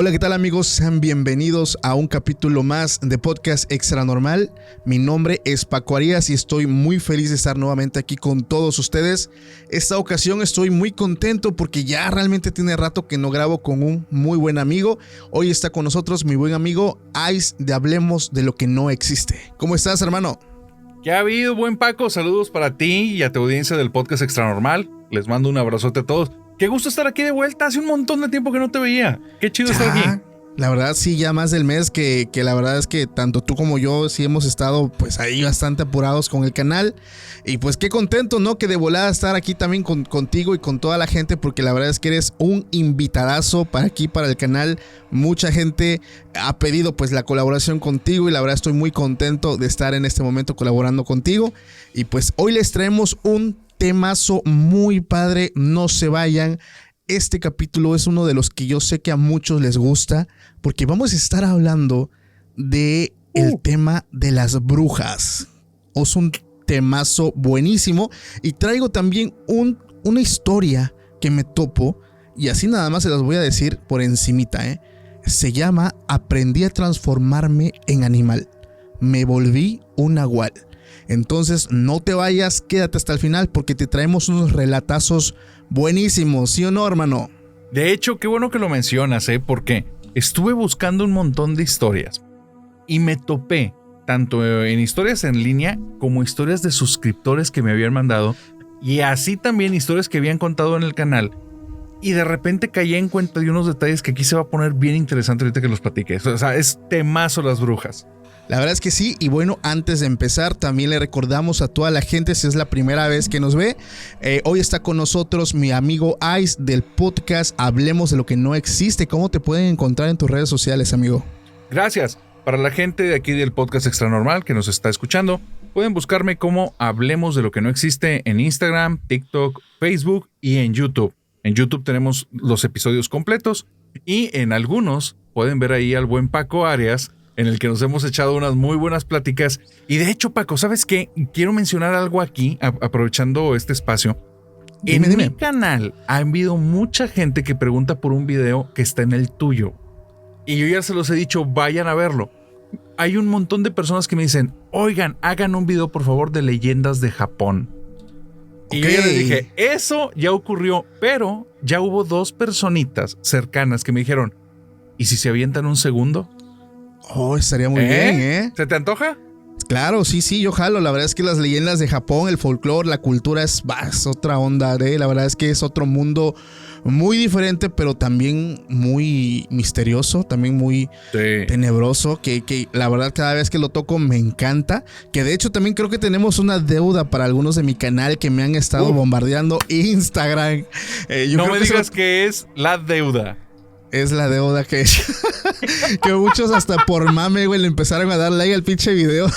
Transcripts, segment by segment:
Hola, ¿qué tal amigos? Sean bienvenidos a un capítulo más de Podcast Extra Normal. Mi nombre es Paco Arias y estoy muy feliz de estar nuevamente aquí con todos ustedes. Esta ocasión estoy muy contento porque ya realmente tiene rato que no grabo con un muy buen amigo. Hoy está con nosotros mi buen amigo Ice de Hablemos de lo que no existe. ¿Cómo estás, hermano? ¿Qué ha habido, buen Paco? Saludos para ti y a tu audiencia del Podcast Extra Normal. Les mando un abrazote a todos. Qué gusto estar aquí de vuelta. Hace un montón de tiempo que no te veía. Qué chido estar aquí. La verdad sí, ya más del mes que la verdad es que tanto tú como yo sí hemos estado pues ahí bastante apurados con el canal. Y pues qué contento, ¿no? Que de volada estar aquí también contigo y con toda la gente, porque la verdad es que eres un invitadazo para aquí, para el canal. Mucha gente ha pedido pues la colaboración contigo y la verdad estoy muy contento de estar en este momento colaborando contigo. Y pues hoy les traemos un temazo muy padre, no se vayan. Este capítulo es uno de los que yo sé que a muchos les gusta, porque vamos a estar hablando de el tema de las brujas. Es un temazo buenísimo y traigo también una historia que me topo y así nada más se las voy a decir por encimita, Se llama Aprendí a transformarme en animal. Me volví un nahual. Entonces no te vayas, quédate hasta el final porque te traemos unos relatazos buenísimos, ¿sí o no, hermano? De hecho, qué bueno que lo mencionas, porque estuve buscando un montón de historias y me topé tanto en historias en línea como historias de suscriptores que me habían mandado y así también historias que habían contado en el canal. Y de repente caí en cuenta de unos detalles que aquí se va a poner bien interesante ahorita que los platiques. O sea, es temazo las brujas. La verdad es que sí, y bueno, antes de empezar también le recordamos a toda la gente, si es la primera vez que nos ve, hoy está con nosotros mi amigo Ice del podcast Hablemos de lo que no existe. ¿Cómo te pueden encontrar en tus redes sociales, amigo? Gracias. Para la gente de aquí del Podcast Extra Normal que nos está escuchando, pueden buscarme como Hablemos de lo que no existe en Instagram, TikTok, Facebook y en YouTube. En YouTube tenemos los episodios completos y en algunos pueden ver ahí al buen Paco Arias, en el que nos hemos echado unas muy buenas pláticas. Y de hecho, Paco, ¿sabes qué? Quiero mencionar algo aquí, aprovechando este espacio. Dime. Mi canal ha habido mucha gente que pregunta por un video que está en el tuyo. Y yo ya se los he dicho, vayan a verlo. Hay un montón de personas que me dicen, oigan, hagan un video, por favor, de leyendas de Japón. Y yo ya les dije, eso ya ocurrió, pero ya hubo dos personitas cercanas que me dijeron, ¿y si se avientan un segundo? Oh, estaría muy bien, ¿Se te antoja? Claro, sí, yo jalo. La verdad es que las leyendas de Japón, el folclore, la cultura es otra onda, La verdad es que es otro mundo muy diferente, pero también muy misterioso, también muy tenebroso, que la verdad cada vez que lo toco me encanta. Que de hecho también creo que tenemos una deuda para algunos de mi canal que me han estado bombardeando Instagram. No me digas que es la deuda. Es la deuda que muchos hasta por mame, güey, le empezaron a dar like al pinche video.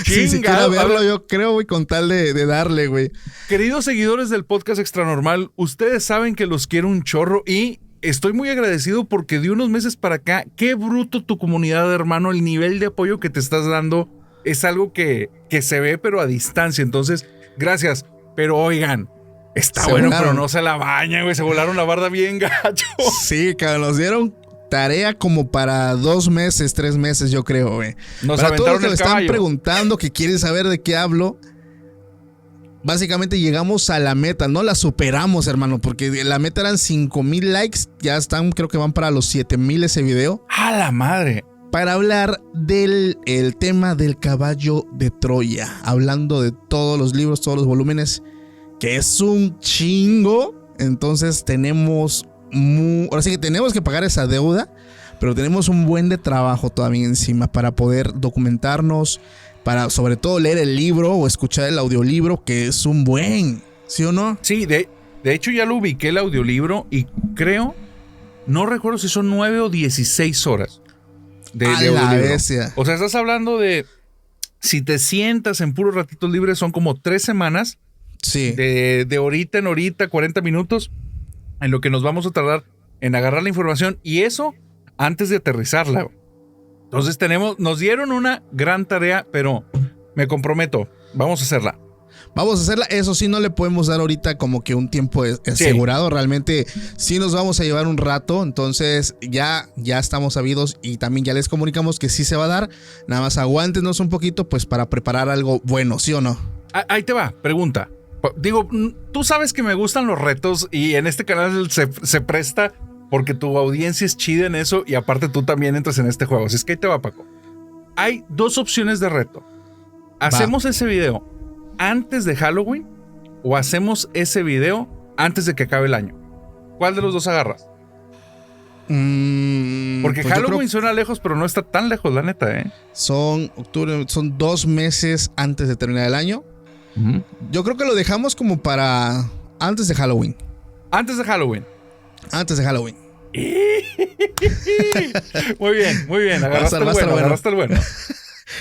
Sin siquiera verlo, yo creo, güey, con tal de darle, güey. Queridos seguidores del Podcast Extra Normal, ustedes saben que los quiero un chorro y estoy muy agradecido porque de unos meses para acá, qué bruto tu comunidad, hermano. El nivel de apoyo que te estás dando es algo que se ve, pero a distancia. Entonces, gracias. Pero oigan, está bueno, pero no se la bañan, güey. Se volaron la barda bien gacho. Sí, cabrón, nos dieron tarea como para 2 meses, 3 meses, yo creo, güey. Para todos los que me están preguntando, que quieren saber de qué hablo, básicamente llegamos a la meta, no la superamos, hermano, porque la meta eran 5,000 likes, ya están, creo que van para los 7,000 ese video. ¡A la madre! Para hablar del tema del caballo de Troya, hablando de todos los libros, todos los volúmenes, que es un chingo. Entonces ahora sí que tenemos que pagar esa deuda, pero tenemos un buen de trabajo todavía encima para poder documentarnos, para sobre todo leer el libro o escuchar el audiolibro, que es un buen, ¿sí o no? Sí, de hecho ya lo ubiqué el audiolibro y creo, no recuerdo si son 9 o 16 horas de audiolibro. O sea, estás hablando de, si te sientas en puros ratitos libres, son como 3 semanas. Sí. De horita en horita, 40 minutos, en lo que nos vamos a tardar en agarrar la información, y eso antes de aterrizarla. Entonces nos dieron una gran tarea, pero me comprometo, vamos a hacerla. Vamos a hacerla. Eso sí, no le podemos dar ahorita como que un tiempo asegurado. Sí. Realmente sí nos vamos a llevar un rato. Entonces ya estamos sabidos y también ya les comunicamos que sí se va a dar. Nada más aguántenos un poquito pues para preparar algo bueno, ¿sí o no? Ahí te va, pregunta. Digo, tú sabes que me gustan los retos y en este canal se presta porque tu audiencia es chida en eso y aparte tú también entras en este juego. Así es que ahí te va, Paco. Hay dos opciones de reto. ¿Hacemos ese video antes de Halloween o hacemos ese video antes de que acabe el año? ¿Cuál de los dos agarras? Porque pues Halloween suena lejos, pero no está tan lejos, la neta, ¿eh? Son 2 meses antes de terminar el año. Yo creo que lo dejamos como para antes de Halloween. Antes de Halloween. Antes de Halloween. Muy bien. Agarraste el bueno.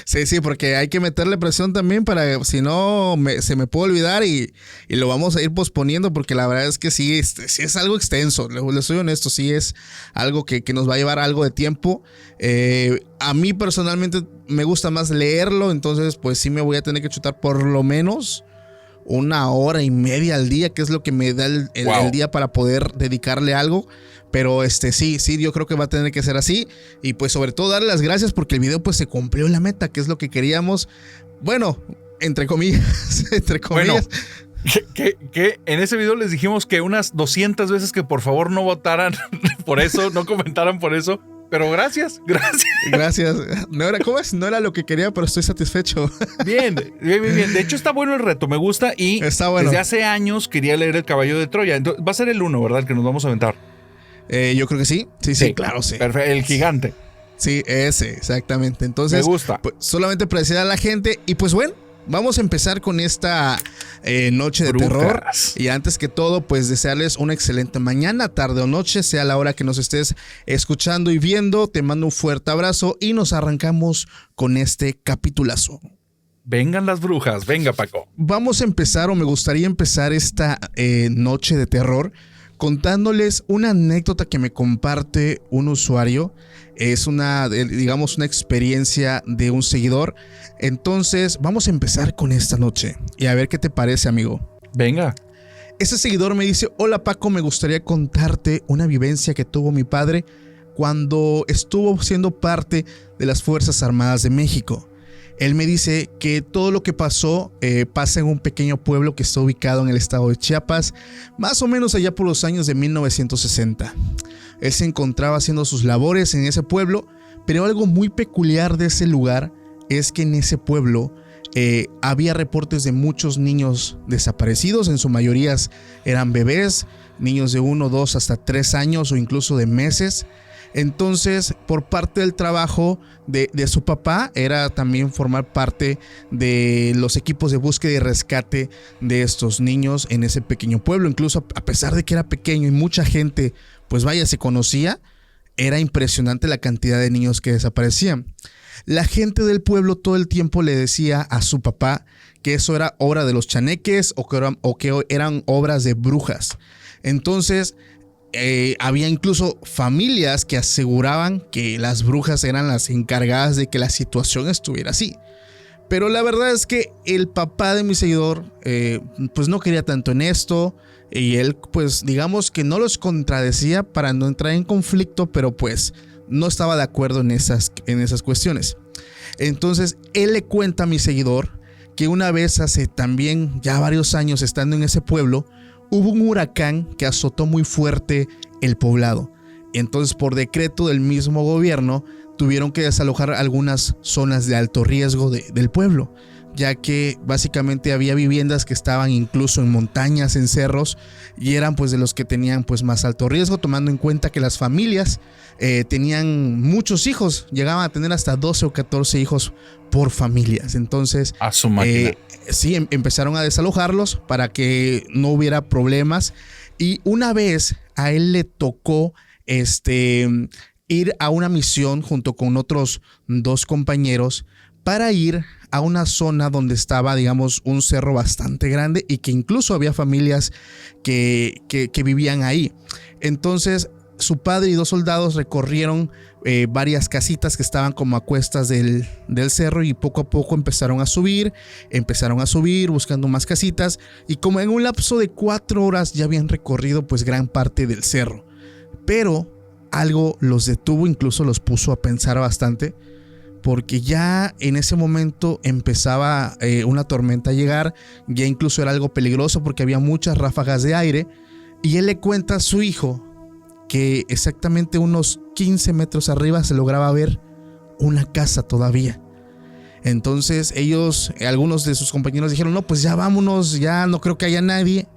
Sí, porque hay que meterle presión también para si no se me puede olvidar y lo vamos a ir posponiendo porque la verdad es que sí es algo extenso, le soy honesto, sí es algo que nos va a llevar algo de tiempo. A mí personalmente me gusta más leerlo, entonces pues sí me voy a tener que chutar por lo menos 1 hora y media al día, que es lo que me da el día para poder dedicarle algo. Pero sí, yo creo que va a tener que ser así. Y pues sobre todo darle las gracias porque el video pues se cumplió la meta, que es lo que queríamos. Bueno, entre comillas. Bueno, que en ese video les dijimos que unas 200 veces que por favor no votaran por eso, no comentaran por eso. Pero gracias. No era lo que quería, pero estoy satisfecho. Bien. De hecho, está bueno el reto, me gusta. Y está bueno. Desde hace años quería leer El Caballo de Troya. Entonces, va a ser el 1, ¿verdad? El que nos vamos a aventar. Yo creo que sí. Sí, claro, sí. Perfecto, el gigante. Sí, ese, exactamente. Entonces, me gusta. Pues, solamente para decir a la gente. Y pues bueno, vamos a empezar con esta noche de terror. Y antes que todo, pues desearles una excelente mañana, tarde o noche, sea la hora que nos estés escuchando y viendo. Te mando un fuerte abrazo y nos arrancamos con este capitulazo. Vengan las brujas, venga Paco. Vamos a empezar, o me gustaría empezar esta noche de terror contándoles una anécdota que me comparte un usuario. Es una experiencia de un seguidor. Entonces vamos a empezar con esta noche y a ver qué te parece, amigo. Venga. Ese seguidor me dice: hola Paco, me gustaría contarte una vivencia que tuvo mi padre cuando estuvo siendo parte de las Fuerzas Armadas de México. Él me dice que todo lo que pasó pasa en un pequeño pueblo que está ubicado en el estado de Chiapas, más o menos allá por los años de 1960. Él se encontraba haciendo sus labores en ese pueblo, pero algo muy peculiar de ese lugar es que en ese pueblo había reportes de muchos niños desaparecidos. En su mayoría eran bebés, niños de 1, 2 hasta 3 años o incluso de meses. Entonces, por parte del trabajo de su papá, era también formar parte de los equipos de búsqueda y rescate de estos niños en ese pequeño pueblo. Incluso a pesar de que era pequeño y mucha gente, pues vaya, se conocía, era impresionante la cantidad de niños que desaparecían. La gente del pueblo todo el tiempo le decía a su papá que eso era obra de los chaneques o que eran obras de brujas. Entonces, había incluso familias que aseguraban que las brujas eran las encargadas de que la situación estuviera así. Pero la verdad es que el papá de mi seguidor pues no quería tanto en esto. Y él pues digamos que no los contradecía para no entrar en conflicto, pero pues no estaba de acuerdo en esas cuestiones. Entonces él le cuenta a mi seguidor que una vez hace también ya varios años estando en ese pueblo, hubo un huracán que azotó muy fuerte el poblado. Entonces, por decreto del mismo gobierno, tuvieron que desalojar algunas zonas de alto riesgo del pueblo, ya que básicamente había viviendas que estaban incluso en montañas, en cerros, y eran pues de los que tenían pues más alto riesgo, tomando en cuenta que las familias tenían muchos hijos, llegaban a tener hasta 12 o 14 hijos por familias. Entonces, a su máquina. Sí, empezaron a desalojarlos para que no hubiera problemas. Y una vez a él le tocó ir a una misión junto con otros 2 compañeros para ir a una zona donde estaba, digamos, un cerro bastante grande y que incluso había familias que vivían ahí. Entonces su padre y 2 soldados recorrieron varias casitas que estaban como a cuestas del cerro, y poco a poco empezaron a subir, buscando más casitas, y como en un lapso de 4 horas ya habían recorrido pues gran parte del cerro. Pero algo los detuvo, incluso los puso a pensar bastante, porque ya en ese momento empezaba una tormenta a llegar, ya incluso era algo peligroso porque había muchas ráfagas de aire, y él le cuenta a su hijo que exactamente unos 15 metros arriba se lograba ver una casa todavía. Entonces algunos de sus compañeros dijeron, no, pues ya vámonos, ya no creo que haya nadie.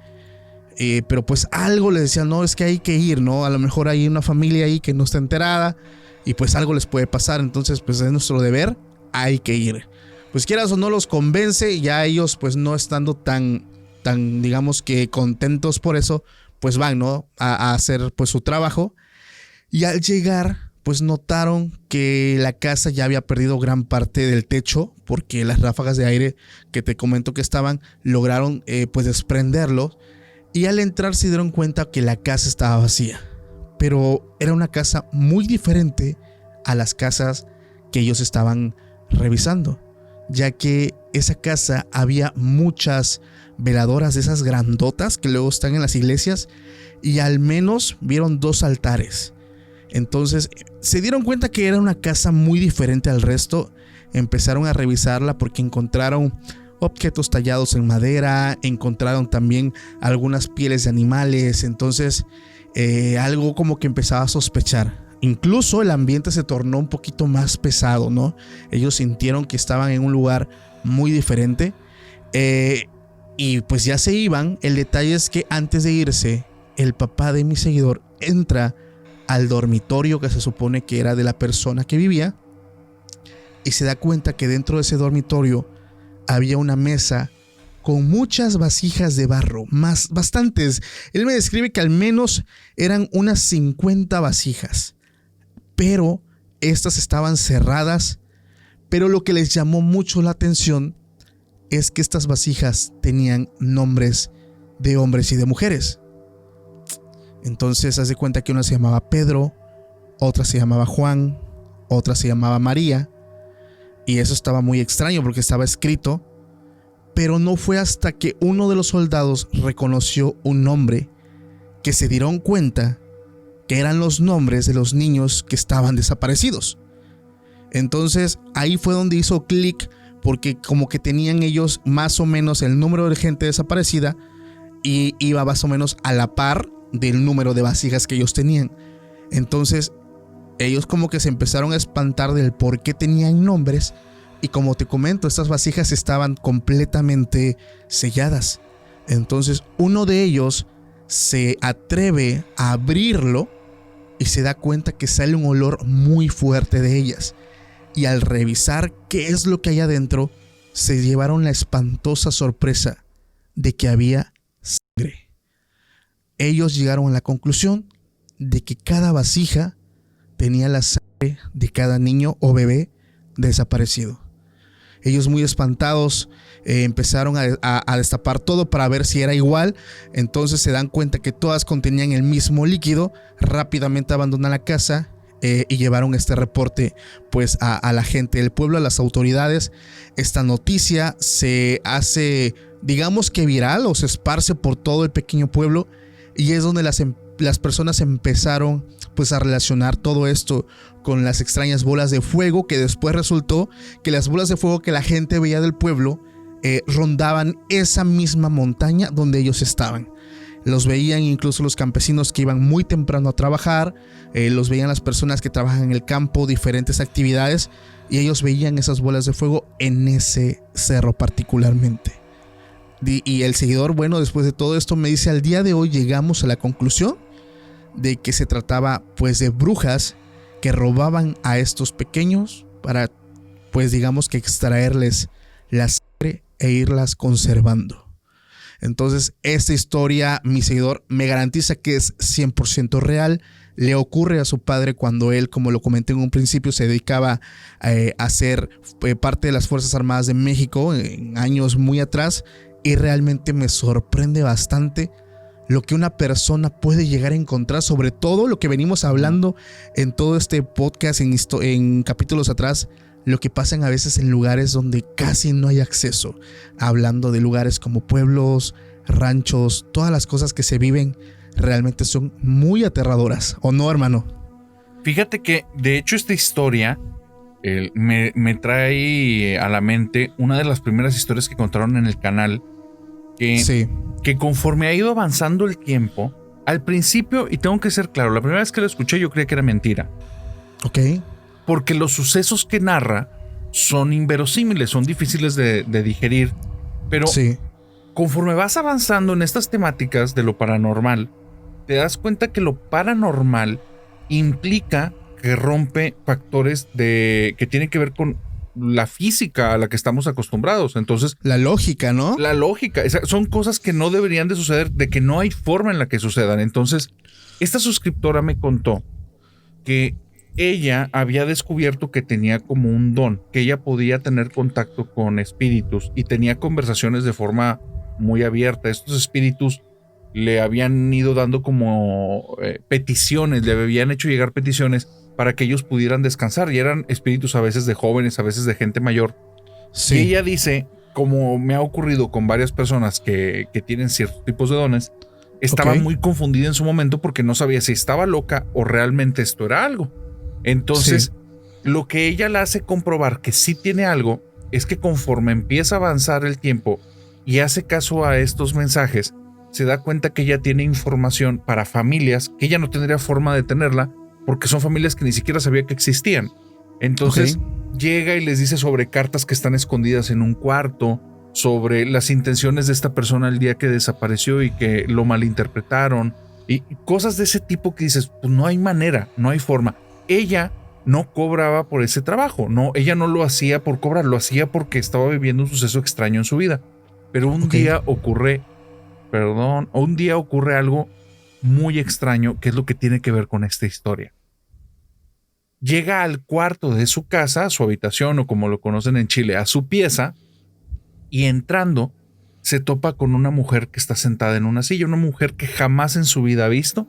Pero pues algo les decía, no, es que hay que ir, ¿no? A lo mejor hay una familia ahí que no está enterada y pues algo les puede pasar, entonces pues es nuestro deber, hay que ir. Pues quieras o no los convence, ya ellos pues no estando tan digamos que contentos por eso, pues van, ¿no? A hacer pues su trabajo. Y al llegar pues notaron que la casa ya había perdido gran parte del techo, porque las ráfagas de aire que te comento que estaban lograron pues desprenderlo. Y al entrar se dieron cuenta que la casa estaba vacía, pero era una casa muy diferente a las casas que ellos estaban revisando, ya que esa casa había muchas veladoras de esas grandotas que luego están en las iglesias, y al menos vieron 2 altares. Entonces se dieron cuenta que era una casa muy diferente al resto. Empezaron a revisarla porque encontraron objetos tallados en madera, encontraron también algunas pieles de animales. Entonces algo como que empezaba a sospechar. Incluso el ambiente se tornó un poquito más pesado, ¿no? Ellos sintieron que estaban en un lugar muy diferente, y pues ya se iban. El detalle es que antes de irse, el papá de mi seguidor entra al dormitorio que se supone que era de la persona que vivía, y se da cuenta que dentro de ese dormitorio había una mesa con muchas vasijas de barro, bastantes. Él me describe que al menos eran unas 50 vasijas, pero estas estaban cerradas. Pero lo que les llamó mucho la atención es que estas vasijas tenían nombres de hombres y de mujeres. Entonces haz de cuenta que una se llamaba Pedro, otra se llamaba Juan, otra se llamaba María, y eso estaba muy extraño porque estaba escrito. Pero no fue hasta que uno de los soldados reconoció un nombre que se dieron cuenta que eran los nombres de los niños que estaban desaparecidos. Entonces ahí fue donde hizo clic, porque como que tenían ellos más o menos el número de gente desaparecida y iba más o menos a la par del número de vasijas que ellos tenían. Entonces ellos como que se empezaron a espantar del por qué tenían nombres. Y como te comento, estas vasijas estaban completamente selladas. Entonces uno de ellos se atreve a abrirlo y se da cuenta que sale un olor muy fuerte de ellas. Y al revisar qué es lo que hay adentro, se llevaron la espantosa sorpresa de que había sangre. Ellos llegaron a la conclusión de que cada vasija tenía la sangre de cada niño o bebé desaparecido. Ellos, muy espantados, empezaron a destapar todo para ver si era igual. Entonces se dan cuenta que todas contenían el mismo líquido. Rápidamente abandonan la casa y llevaron este reporte pues a la gente del pueblo, a las autoridades. Esta noticia se hace, digamos que viral, o se esparce por todo el pequeño pueblo, y es donde las personas empezaron pues a relacionar todo esto con las extrañas bolas de fuego, que después resultó que las bolas de fuego que la gente veía del pueblo rondaban esa misma montaña donde ellos estaban. Los veían incluso los campesinos que iban muy temprano a trabajar, los veían las personas que trabajan en el campo, diferentes actividades, y ellos veían esas bolas de fuego en ese cerro particularmente. Y el seguidor, bueno, después de todo esto me dice, al día de hoy llegamos a la conclusión de que se trataba pues de brujas que robaban a estos pequeños para pues digamos que extraerles la sangre e irlas conservando. Entonces esta historia, mi seguidor me garantiza que es 100% real. Le ocurre a su padre cuando él, como lo comenté en un principio, se dedicaba a ser parte de las Fuerzas Armadas de México en años muy atrás, y realmente me sorprende bastante lo que una persona puede llegar a encontrar, sobre todo lo que venimos hablando en todo este podcast, en capítulos atrás, lo que pasa a veces en lugares donde casi no hay acceso, hablando de lugares como pueblos, ranchos, todas las cosas que se viven realmente son muy aterradoras, ¿o no, hermano? Fíjate que de hecho esta historia me trae a la mente una de las primeras historias que contaron en el canal, que conforme ha ido avanzando el tiempo, al principio, y tengo que ser claro, la primera vez que lo escuché yo creía que era mentira. Ok. Porque los sucesos que narra son inverosímiles, son difíciles de digerir, pero conforme vas avanzando en estas temáticas de lo paranormal, te das cuenta que lo paranormal implica que rompe factores que tienen que ver con la física a la que estamos acostumbrados. Entonces, la lógica, ¿no? La lógica. Son cosas que no deberían de suceder, de que no hay forma en la que sucedan. Entonces, esta suscriptora me contó que ella había descubierto que tenía como un don, que ella podía tener contacto con espíritus y tenía conversaciones de forma muy abierta. Estos espíritus le habían ido dando como peticiones, le habían hecho llegar peticiones para que ellos pudieran descansar, y eran espíritus a veces de jóvenes, a veces de gente mayor. Y ella dice, como me ha ocurrido con varias personas que tienen ciertos tipos de dones, estaba muy confundida en su momento porque no sabía si estaba loca o realmente esto era algo. Entonces, lo que ella la hace comprobar que sí tiene algo es que conforme empieza a avanzar el tiempo y hace caso a estos mensajes, se da cuenta que ella tiene información para familias que ella no tendría forma de tenerla porque son familias que ni siquiera sabía que existían. Entonces llega y les dice sobre cartas que están escondidas en un cuarto, sobre las intenciones de esta persona el día que desapareció y que lo malinterpretaron, y cosas de ese tipo que dices, pues no hay manera, no hay forma. Ella no cobraba por ese trabajo, no, ella no lo hacía por cobrar, lo hacía porque estaba viviendo un suceso extraño en su vida. Pero un día ocurre algo muy extraño, que es lo que tiene que ver con esta historia. Llega al cuarto de su casa, a su habitación, o como lo conocen en Chile, a su pieza, y entrando se topa con una mujer que está sentada en una silla, una mujer que jamás en su vida ha visto.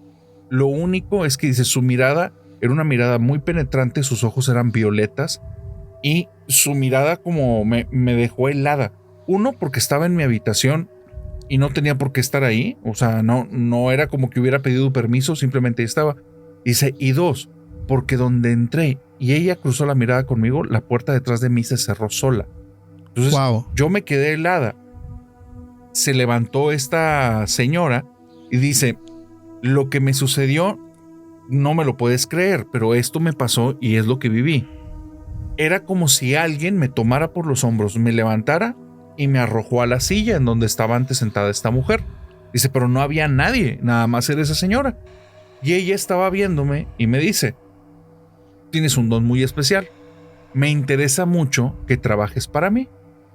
Lo único es que dice, su mirada era una mirada muy penetrante, sus ojos eran violetas y su mirada como me dejó helada. Uno, porque estaba en mi habitación y no tenía por qué estar ahí, o sea, no era como que hubiera pedido permiso, simplemente estaba. Dice, y dos, porque donde entré y ella cruzó la mirada conmigo, la puerta detrás de mí se cerró sola. Entonces yo me quedé helada. Se levantó esta señora y dice, lo que me sucedió no me lo puedes creer, pero esto me pasó y es lo que viví. Era como si alguien me tomara por los hombros, me levantara y me arrojó a la silla en donde estaba antes sentada esta mujer. Dice, pero no había nadie, nada más era esa señora. Y ella estaba viéndome y me dice, tienes un don muy especial. Me interesa mucho que trabajes para mí.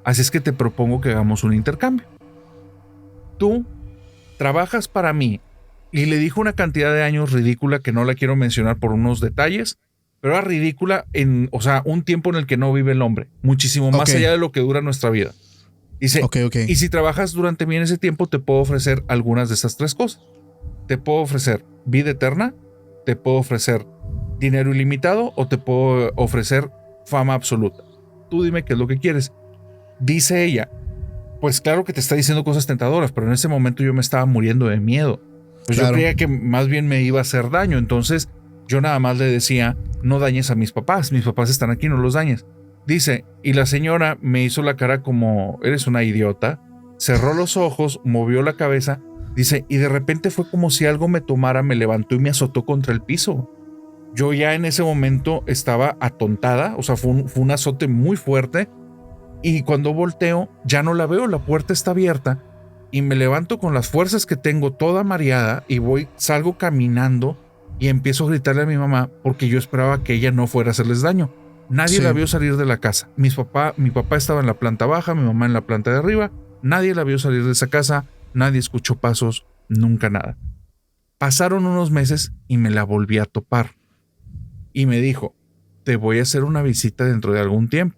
Así es que te propongo que hagamos un intercambio. Tú trabajas para mí. Y le dijo una cantidad de años ridícula que no la quiero mencionar por unos detalles, pero era ridícula o sea, un tiempo en el que no vive el hombre, muchísimo más allá de lo que dura nuestra vida. Dice, y si trabajas durante mí en ese tiempo, te puedo ofrecer algunas de esas tres cosas. Te puedo ofrecer vida eterna, te puedo ofrecer dinero ilimitado o te puedo ofrecer fama absoluta. Tú dime qué es lo que quieres. Dice ella, pues claro que te está diciendo cosas tentadoras, pero en ese momento yo me estaba muriendo de miedo. Pues yo creía que más bien me iba a hacer daño. Entonces yo nada más le decía, no dañes a mis papás están aquí, no los dañes. Dice, y la señora me hizo la cara como, eres una idiota, cerró los ojos, movió la cabeza, dice, y de repente fue como si algo me tomara, me levantó y me azotó contra el piso. Yo ya en ese momento estaba atontada, o sea, fue un azote muy fuerte, y cuando volteo ya no la veo, la puerta está abierta, y me levanto con las fuerzas que tengo toda mareada y salgo caminando y empiezo a gritarle a mi mamá porque yo esperaba que ella no fuera a hacerles daño. Nadie la vio salir de la casa. Mi papá estaba en la planta baja, mi mamá en la planta de arriba. Nadie la vio salir de esa casa, nadie escuchó pasos, nunca nada. Pasaron unos meses y me la volví a topar. Y me dijo, te voy a hacer una visita dentro de algún tiempo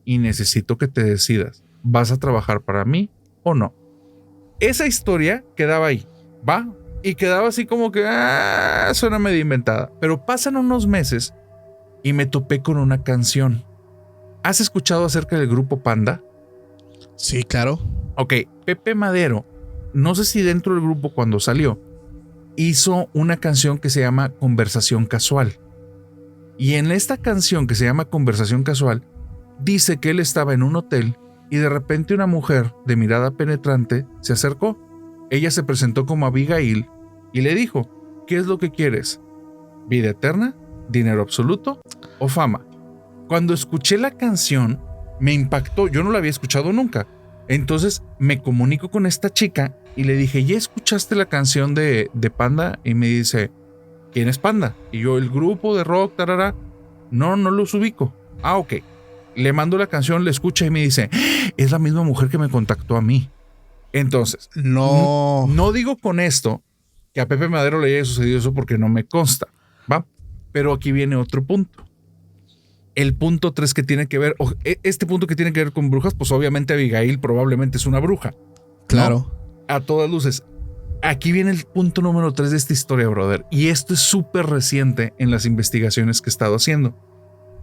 y necesito que te decidas, ¿vas a trabajar para mí o no? Esa historia quedaba ahí. va. Y quedaba así como que suena medio inventada. Pero pasan unos meses y me topé con una canción. ¿Has escuchado acerca del grupo Panda? Sí, claro. Ok, Pepe Madero, no sé si dentro del grupo cuando salió, hizo una canción que se llama Conversación Casual. Y en esta canción que se llama Conversación Casual, dice que él estaba en un hotel y de repente una mujer de mirada penetrante se acercó. Ella se presentó como Abigail y le dijo, ¿qué es lo que quieres? ¿Vida eterna? ¿Dinero absoluto? ¿O fama? Cuando escuché la canción, me impactó. Yo no la había escuchado nunca. Entonces me comunico con esta chica y le dije, ¿ya escuchaste la canción de Panda? Y me dice, ¿quién es Panda? Y yo, el grupo de rock, tarara. No los ubico. Ok. Le mando la canción, le escucha y me dice, es la misma mujer que me contactó a mí. Entonces, no digo con esto que a Pepe Madero le haya sucedido eso porque no me consta, ¿va? Pero aquí viene otro punto. El punto 3 que tiene que ver, este punto que tiene que ver con brujas, pues obviamente Abigail probablemente es una bruja. Claro. ¿No? A todas luces. Aquí viene el punto número 3 de esta historia, brother. Y esto es súper reciente en las investigaciones que he estado haciendo.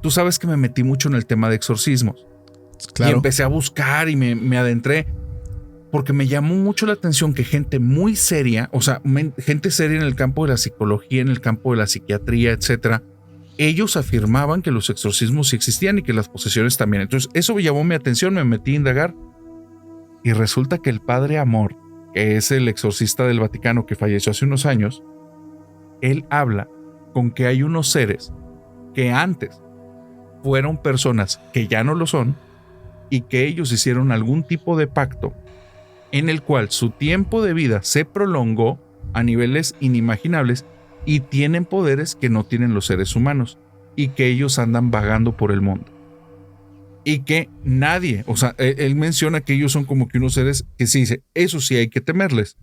Tú sabes que me metí mucho en el tema de exorcismos. Claro. Y empecé a buscar y me adentré. Porque me llamó mucho la atención que gente muy seria, o sea, gente seria en el campo de la psicología, en el campo de la psiquiatría, etcétera, ellos afirmaban que los exorcismos sí existían y que las posesiones también. Entonces, eso me llamó mi atención, me metí a indagar. Y resulta que el padre Amor, que es el exorcista del Vaticano que falleció hace unos años, él habla con que hay unos seres que antes fueron personas que ya no lo son y que ellos hicieron algún tipo de pacto en el cual su tiempo de vida se prolongó a niveles inimaginables y tienen poderes que no tienen los seres humanos y que ellos andan vagando por el mundo. Y que nadie, o sea, él menciona que ellos son como que unos seres que sí dice, eso sí hay que temerles,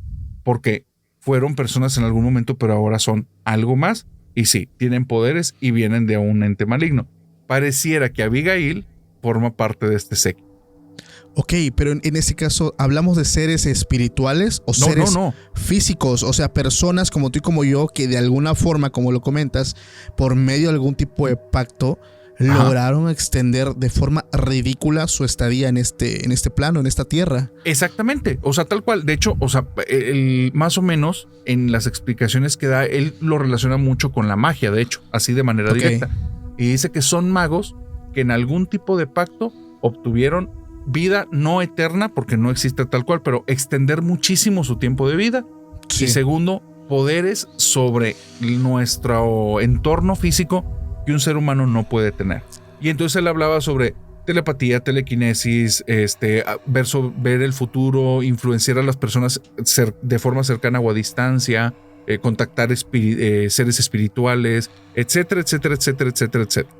porque fueron personas en algún momento, pero ahora son algo más y sí, tienen poderes y vienen de un ente maligno. Pareciera que Abigail forma parte de este séquito. Ok, pero en ese caso, ¿hablamos de seres espirituales o seres físicos? O sea, personas como tú y como yo que de alguna forma, como lo comentas, por medio de algún tipo de pacto, lograron extender de forma ridícula su estadía en este plano, en esta tierra. Exactamente, o sea, tal cual. De hecho, o sea, más o menos en las explicaciones que da, él lo relaciona mucho con la magia, de hecho, así de manera directa. Y dice que son magos que en algún tipo de pacto obtuvieron vida no eterna, porque no existe tal cual, pero extender muchísimo su tiempo de vida. Sí. Y segundo, poderes sobre nuestro entorno físico que un ser humano no puede tener. Y entonces él hablaba sobre telepatía, telequinesis, ver el futuro, influenciar a las personas de forma cercana o a distancia, contactar seres espirituales, etcétera, etcétera, etcétera, etcétera, etcétera.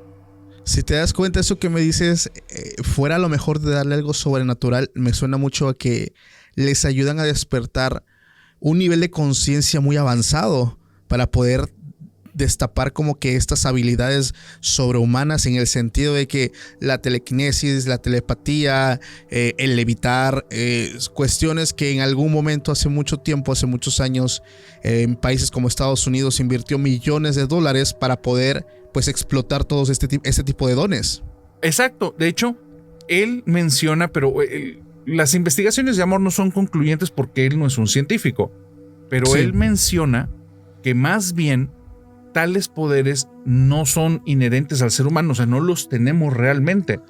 Si te das cuenta, eso que me dices, fuera a lo mejor de darle algo sobrenatural, me suena mucho a que les ayudan a despertar un nivel de conciencia muy avanzado para poder destapar como que estas habilidades sobrehumanas, en el sentido de que la telequinesis, la telepatía, el levitar, cuestiones que en algún momento hace mucho tiempo, hace muchos años, en países como Estados Unidos invirtió millones de dólares para poder pues explotar todos este tipo de dones. Exacto. De hecho, él menciona, pero las investigaciones de Amor no son concluyentes porque él no es un científico, pero sí. Él menciona que más bien tales poderes no son inherentes al ser humano, o sea, no los tenemos realmente.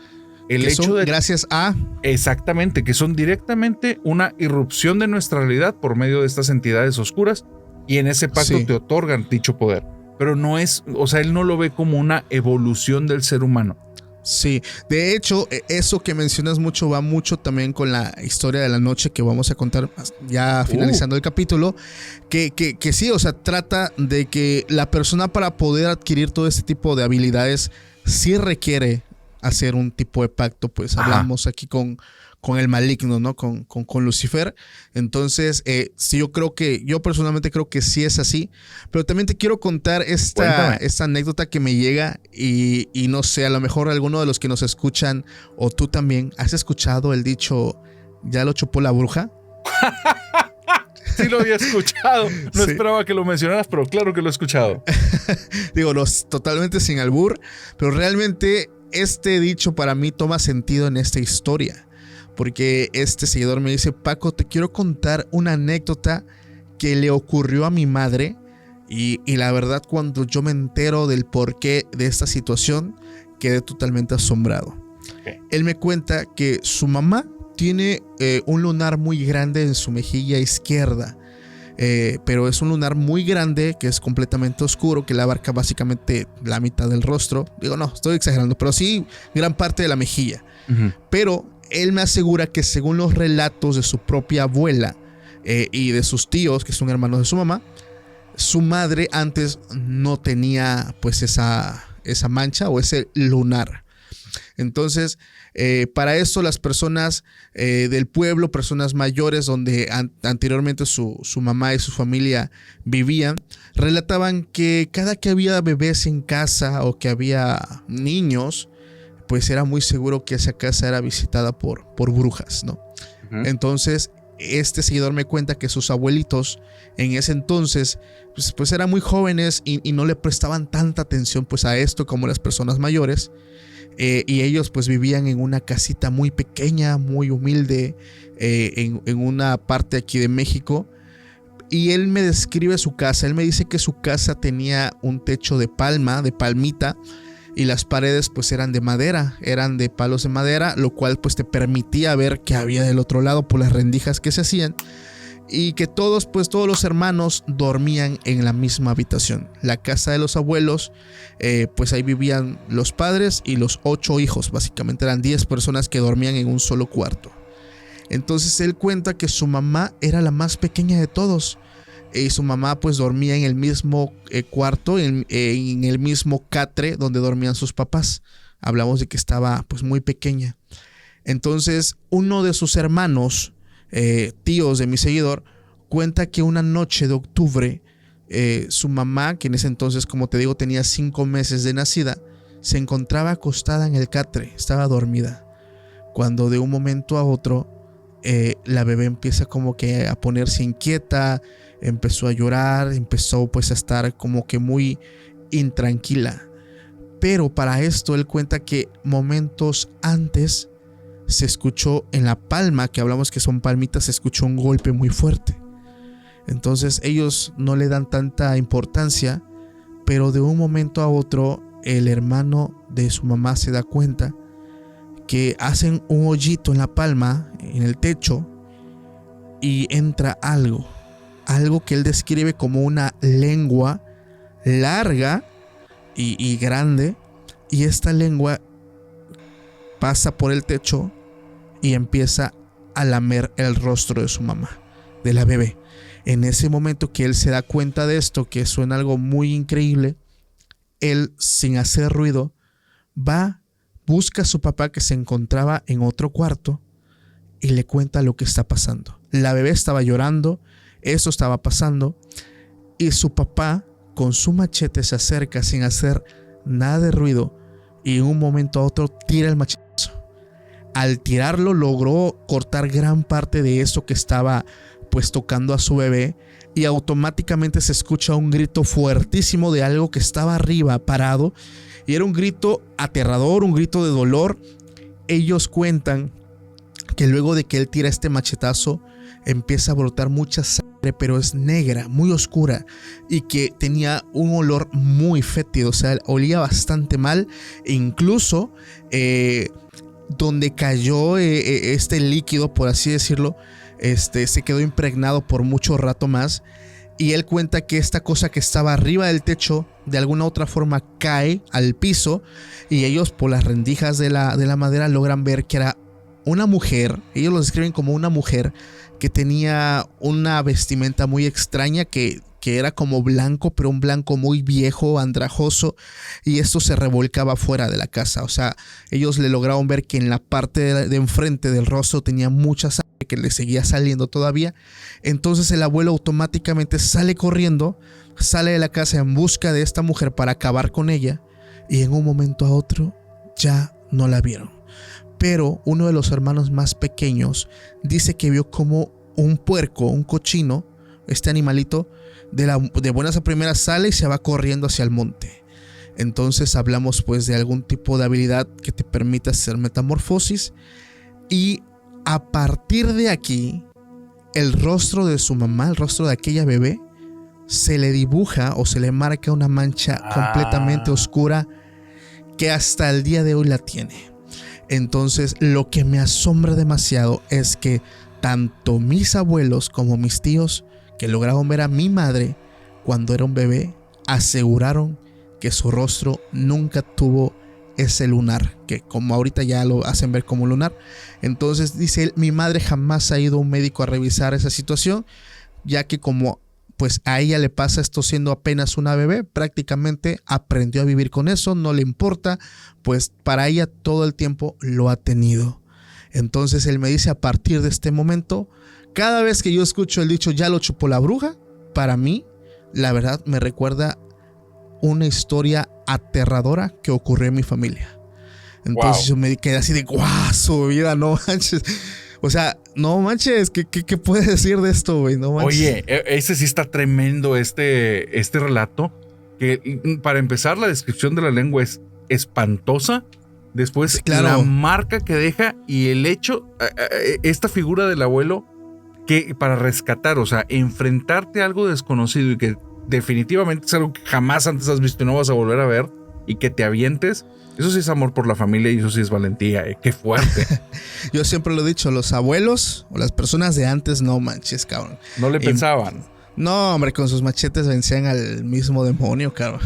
El hecho de gracias a... Exactamente, que son directamente una irrupción de nuestra realidad por medio de estas entidades oscuras y en ese pacto te otorgan dicho poder. Pero no es, o sea, él no lo ve como una evolución del ser humano. Sí, de hecho, eso que mencionas mucho va mucho también con la historia de la noche que vamos a contar ya finalizando el capítulo, que sí, o sea, trata de que la persona para poder adquirir todo este tipo de habilidades sí requiere hacer un tipo de pacto, pues hablamos aquí con el maligno, ¿no? Con Lucifer. Entonces, sí, yo personalmente creo que sí es así. Pero también te quiero contar esta anécdota que me llega y no sé, a lo mejor alguno de los que nos escuchan o tú también, ¿has escuchado el dicho, ya lo chupó la bruja? Sí lo había escuchado. No Sí. esperaba que lo mencionaras, pero claro que lo he escuchado. Digo, totalmente sin albur, pero realmente este dicho para mí toma sentido en esta historia. Porque este seguidor me dice: Paco, te quiero contar una anécdota que le ocurrió a mi madre. Y la verdad, cuando yo me entero del porqué de esta situación, quedé totalmente asombrado. Okay. Él me cuenta que su mamá tiene un lunar muy grande en su mejilla izquierda. Pero es un lunar muy grande que es completamente oscuro, que le abarca básicamente la mitad del rostro. Digo, no, estoy exagerando, pero sí gran parte de la mejilla. Pero él me asegura que según los relatos de su propia abuela y de sus tíos, que son hermanos de su mamá, su madre antes no tenía pues esa mancha o ese lunar. Entonces, para esto las personas del pueblo, personas mayores donde anteriormente su mamá y su familia vivían, relataban que cada que había bebés en casa o que había niños, pues era muy seguro que esa casa era visitada por brujas, ¿no? Entonces, este seguidor me cuenta que sus abuelitos en ese entonces pues eran muy jóvenes y no le prestaban tanta atención pues a esto como las personas mayores. Y ellos pues vivían en una casita muy pequeña, muy humilde, en una parte aquí de México. Y él me describe su casa. Él me dice que su casa tenía un techo de palmita, y las paredes pues eran de madera, eran de palos de madera, lo cual pues te permitía ver qué había del otro lado por las rendijas que se hacían. Y que todos los hermanos dormían en la misma habitación. La casa de los abuelos, pues ahí vivían los padres y los 8 hijos. Básicamente eran 10 personas que dormían en un solo cuarto. Entonces él cuenta que su mamá era la más pequeña de todos. Y su mamá pues dormía en el mismo cuarto, en el mismo catre donde dormían sus papás. Hablamos de que estaba pues muy pequeña. Entonces uno de sus hermanos, tíos de mi seguidor, cuenta que una noche de octubre su mamá, que en ese entonces, como te digo, tenía 5 meses de nacida, se encontraba acostada en el catre, estaba dormida, cuando de un momento a otro la bebé empieza como que a ponerse inquieta, empezó a llorar, empezó pues a estar como que muy intranquila. Pero para esto él cuenta que momentos antes se escuchó en la palma, que hablamos que son palmitas, se escuchó un golpe muy fuerte. Entonces ellos no le dan tanta importancia, pero de un momento a otro el hermano de su mamá se da cuenta que hacen un hoyito en la palma, en el techo, y entra algo que él describe como una lengua larga y grande, y esta lengua pasa por el techo y empieza a lamer el rostro de su mamá, de la bebé. En ese momento que él se da cuenta de esto, que suena algo muy increíble, él, sin hacer ruido, va, busca a su papá, que se encontraba en otro cuarto, y le cuenta lo que está pasando. La bebé estaba llorando, eso estaba pasando, y su papá con su machete se acerca sin hacer nada de ruido, y en un momento a otro tira el machetazo. Al tirarlo logró cortar gran parte de eso que estaba pues tocando a su bebé, y automáticamente se escucha un grito fuertísimo de algo que estaba arriba parado, y era un grito aterrador, un grito de dolor. Ellos cuentan que luego de que él tira este machetazo empieza a brotar mucha sangre, pero es negra, muy oscura, y que tenía un olor muy fétido, o sea, olía bastante mal. E incluso donde cayó este líquido, por así decirlo, se quedó impregnado por mucho rato más. Y él cuenta que esta cosa que estaba arriba del techo de alguna otra forma cae al piso, y ellos por las rendijas de la madera logran ver que era una mujer. Ellos lo describen como una mujer que tenía una vestimenta muy extraña, que era como blanco, pero un blanco muy viejo, andrajoso, y esto se revolcaba fuera de la casa. O sea, ellos le lograron ver que en la parte de enfrente del rostro tenía mucha sangre que le seguía saliendo todavía. Entonces el abuelo automáticamente sale corriendo, sale de la casa en busca de esta mujer para acabar con ella, y en un momento a otro ya no la vieron. Pero uno de los hermanos más pequeños dice que vio como un puerco, un cochino, este animalito, de buenas a primeras sale y se va corriendo hacia el monte. Entonces hablamos pues de algún tipo de habilidad que te permita hacer metamorfosis. Y a partir de aquí, el rostro de su mamá, el rostro de aquella bebé, se le dibuja o se le marca una mancha completamente oscura que hasta el día de hoy la tiene. Entonces, lo que me asombra demasiado es que tanto mis abuelos como mis tíos que lograron ver a mi madre cuando era un bebé, aseguraron que su rostro nunca tuvo ese lunar, que como ahorita ya lo hacen ver como lunar. Entonces dice él, mi madre jamás ha ido a un médico a revisar esa situación, ya que como pues a ella le pasa esto siendo apenas una bebé, prácticamente aprendió a vivir con eso, no le importa, pues para ella todo el tiempo lo ha tenido. Entonces él me dice, a partir de este momento, cada vez que yo escucho el dicho ya lo chupó la bruja, para mí, la verdad me recuerda una historia aterradora que ocurrió en mi familia. Entonces yo me quedé así de guau, su vida, no manches. O sea, no manches, ¿qué puedes decir de esto, güey? No manches. Oye, ese sí está tremendo, este relato. Que para empezar, la descripción de la lengua es espantosa. Después, sí, claro, la marca que deja y el hecho, esta figura del abuelo, que para rescatar, o sea, enfrentarte a algo desconocido y que definitivamente es algo que jamás antes has visto y no vas a volver a ver, y que te avientes. Eso sí es amor por la familia y eso sí es valentía, qué fuerte. Yo siempre lo he dicho, los abuelos o las personas de antes, no manches, cabrón. No le pensaban. No, hombre, con sus machetes vencían al mismo demonio, cabrón.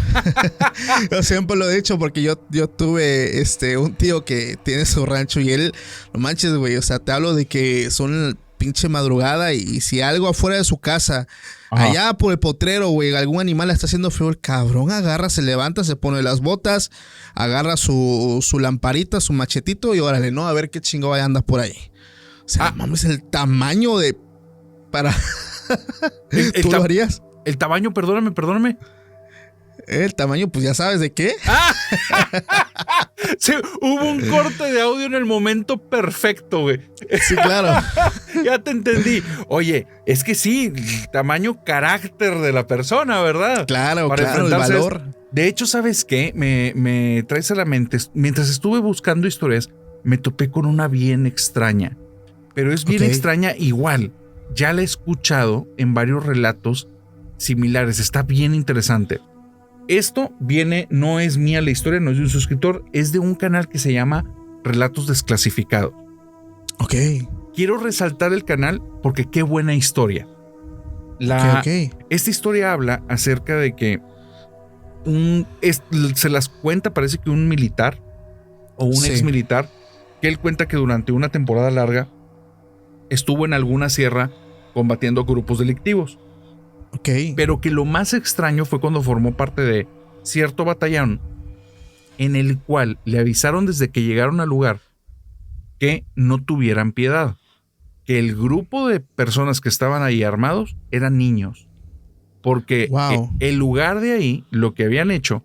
Yo siempre lo he dicho porque yo tuve un tío que tiene su rancho y él, no manches, güey, o sea, te hablo de que son pinche madrugada y si algo afuera de su casa, allá por el potrero, güey, algún animal está haciendo frío, el cabrón agarra, se levanta, se pone las botas, agarra su lamparita, su machetito y órale, ¿no? A ver qué chingo anda por ahí. O sea, mames, el tamaño de... para... ¿Tú lo harías? El tamaño, perdóname. El tamaño, pues ya sabes de qué. Sí, hubo un corte de audio en el momento perfecto, güey. Sí, claro. Ya te entendí. Oye, es que sí, tamaño, carácter de la persona, ¿verdad? Claro, claro, el valor. De hecho, ¿sabes qué? Me traes a la mente, mientras estuve buscando historias, me topé con una bien extraña. Pero es bien extraña igual. Ya la he escuchado en varios relatos similares. Está bien interesante. Esto no es mía la historia, no es de un suscriptor, es de un canal que se llama Relatos Desclasificados. Ok. Quiero resaltar el canal porque qué buena historia. Esta historia habla acerca de que se las cuenta, parece que un militar o un ex militar, que él cuenta que durante una temporada larga estuvo en alguna sierra combatiendo grupos delictivos. Pero que lo más extraño fue cuando formó parte de cierto batallón en el cual le avisaron desde que llegaron al lugar que no tuvieran piedad, que el grupo de personas que estaban ahí armados eran niños, porque el lugar de ahí lo que habían hecho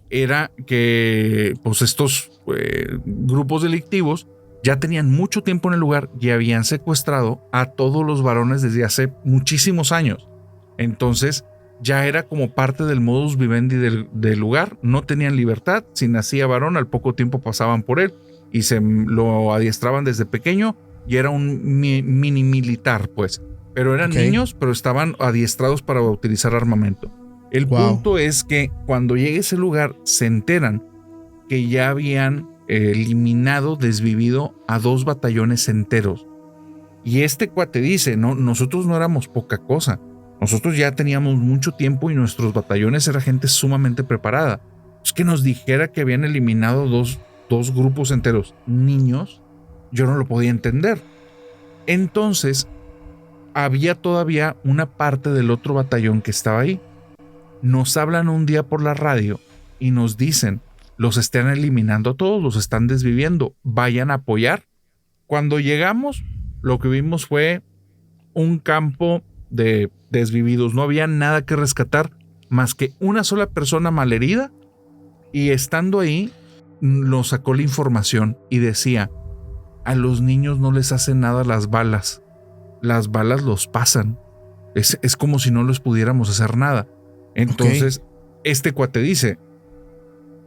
era que pues estos grupos delictivos ya tenían mucho tiempo en el lugar y habían secuestrado a todos los varones desde hace muchísimos años. Entonces ya era como parte del modus vivendi del lugar. No tenían libertad. Si nacía varón, al poco tiempo pasaban por él y se lo adiestraban desde pequeño y era un mini militar, pues. Pero eran niños, pero estaban adiestrados para utilizar armamento. El punto es que cuando llega a ese lugar se enteran que ya habían eliminado, desvivido a 2 batallones enteros. Y este cuate dice, no, nosotros no éramos poca cosa. Nosotros ya teníamos mucho tiempo y nuestros batallones era gente sumamente preparada. Es que nos dijera que habían eliminado dos grupos enteros niños, yo no lo podía entender. Entonces, había todavía una parte del otro batallón que estaba ahí. Nos hablan un día por la radio y nos dicen, los están eliminando a todos, los están desviviendo, vayan a apoyar. Cuando llegamos, lo que vimos fue un campo de desvividos, no había nada que rescatar más que una sola persona malherida, y estando ahí nos sacó la información y decía, a los niños no les hacen nada las balas los pasan, Es como si no les pudiéramos hacer nada. Entonces, este cuate dice,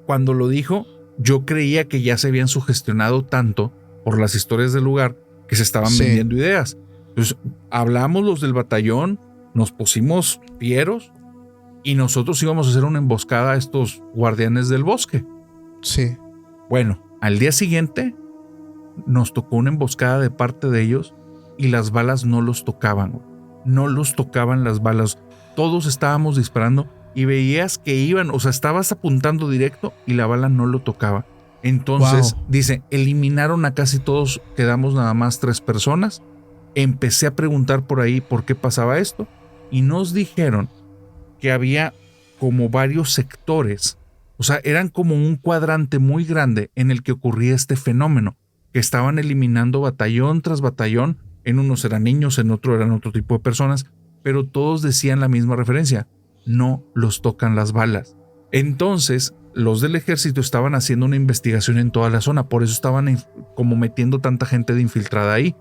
cuando lo dijo, yo creía que ya se habían sugestionado tanto por las historias del lugar que se estaban vendiendo ideas. Entonces, hablamos los del batallón, nos pusimos fieros y nosotros íbamos a hacer una emboscada a estos guardianes del bosque. Sí. Bueno, al día siguiente nos tocó una emboscada de parte de ellos y las balas no los tocaban. No los tocaban las balas. Todos estábamos disparando y veías que iban, o sea, estabas apuntando directo y la bala no lo tocaba. Entonces, dice, eliminaron a casi todos, quedamos nada más 3 personas. Empecé a preguntar por ahí por qué pasaba esto y nos dijeron que había como varios sectores, o sea, eran como un cuadrante muy grande en el que ocurría este fenómeno, que estaban eliminando batallón tras batallón. En unos eran niños, en otro eran otro tipo de personas, pero todos decían la misma referencia: no los tocan las balas. Entonces, los del ejército estaban haciendo una investigación en toda la zona, por eso estaban como metiendo tanta gente de infiltrada ahí.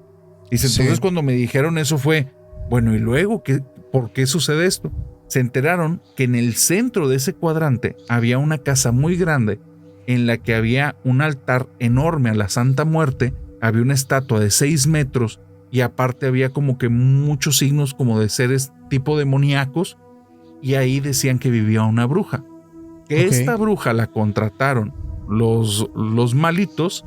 Dice, entonces cuando me dijeron eso fue, bueno, ¿y luego por qué sucede esto? Se enteraron que en el centro de ese cuadrante había una casa muy grande en la que había un altar enorme a la Santa Muerte, había una estatua de 6 metros y aparte había como que muchos signos como de seres tipo demoníacos, y ahí decían que vivía una bruja. Que esta bruja la contrataron los malitos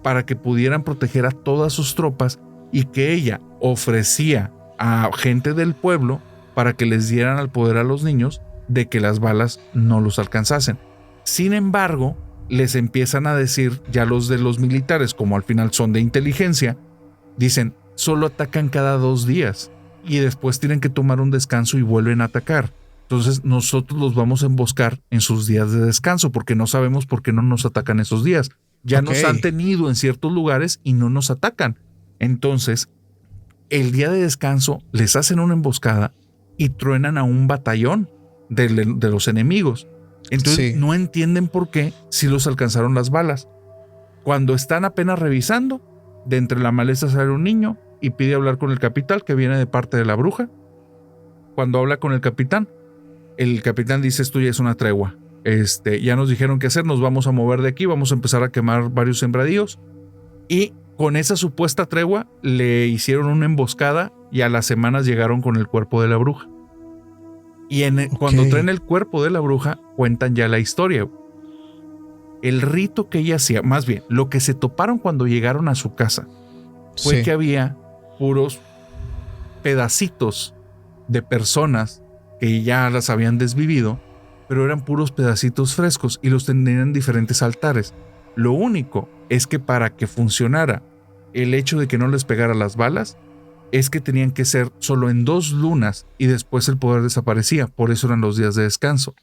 para que pudieran proteger a todas sus tropas y que ella ofrecía a gente del pueblo para que les dieran al poder a los niños de que las balas no los alcanzasen. Sin embargo, les empiezan a decir ya los de los militares, como al final son de inteligencia, dicen, solo atacan cada 2 días y después tienen que tomar un descanso y vuelven a atacar. Entonces nosotros los vamos a emboscar en sus días de descanso porque no sabemos por qué no nos atacan esos días. Ya nos han tenido en ciertos lugares y no nos atacan. Entonces, el día de descanso les hacen una emboscada y truenan a un batallón de los enemigos. Entonces no entienden por qué si los alcanzaron las balas. Cuando están apenas revisando, de entre la maleza sale un niño y pide hablar con el capitán, que viene de parte de la bruja. Cuando habla con el capitán dice, esto ya es una tregua. Ya nos dijeron qué hacer, nos vamos a mover de aquí, vamos a empezar a quemar varios sembradíos. Y con esa supuesta tregua le hicieron una emboscada y a las semanas llegaron con el cuerpo de la bruja. Y cuando traen el cuerpo de la bruja, cuentan ya la historia. El rito que ella hacía, más bien, lo que se toparon cuando llegaron a su casa, fue que había puros pedacitos de personas que ya las habían desvivido, pero eran puros pedacitos frescos y los tenían en diferentes altares. Lo único es que para que funcionara el hecho de que no les pegara las balas, es que tenían que ser solo en 2 lunas y después el poder desaparecía. Por eso eran los días de descanso.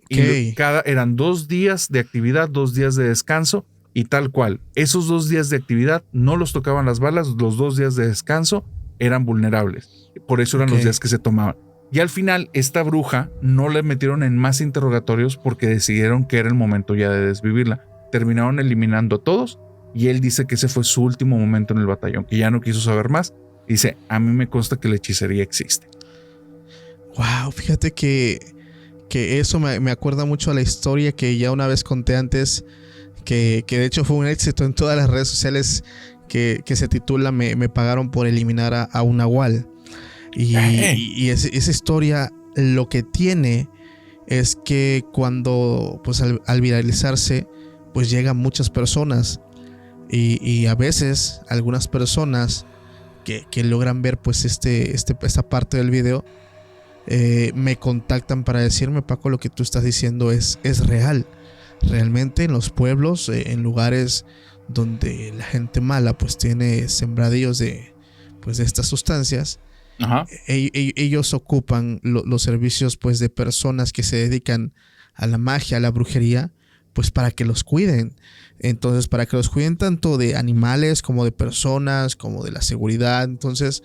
Y eran 2 días de actividad, 2 días de descanso y tal cual. Esos 2 días de actividad no los tocaban las balas, los 2 días de descanso eran vulnerables. Por eso eran los días que se tomaban. Y al final, esta bruja no le metieron en más interrogatorios porque decidieron que era el momento ya de desvivirla. Terminaron eliminando a todos y él dice que ese fue su último momento en el batallón, que ya no quiso saber más. Dice, a mí me consta que la hechicería existe. Wow, fíjate que eso me acuerda mucho a la historia que ya una vez conté antes, que de hecho fue un éxito en todas las redes sociales, que se titula Me pagaron por eliminar a un nahual. Y esa historia lo que tiene es que cuando pues al viralizarse pues llegan muchas personas y a veces algunas personas que logran ver pues esta parte del video me contactan para decirme, Paco, lo que tú estás diciendo es real. Realmente en los pueblos, en lugares donde la gente mala pues tiene sembradíos de estas sustancias, ellos ocupan los servicios pues de personas que se dedican a la magia, a la brujería, pues para que los cuiden. Entonces, para que los cuiden tanto de animales como de personas, como de la seguridad. Entonces,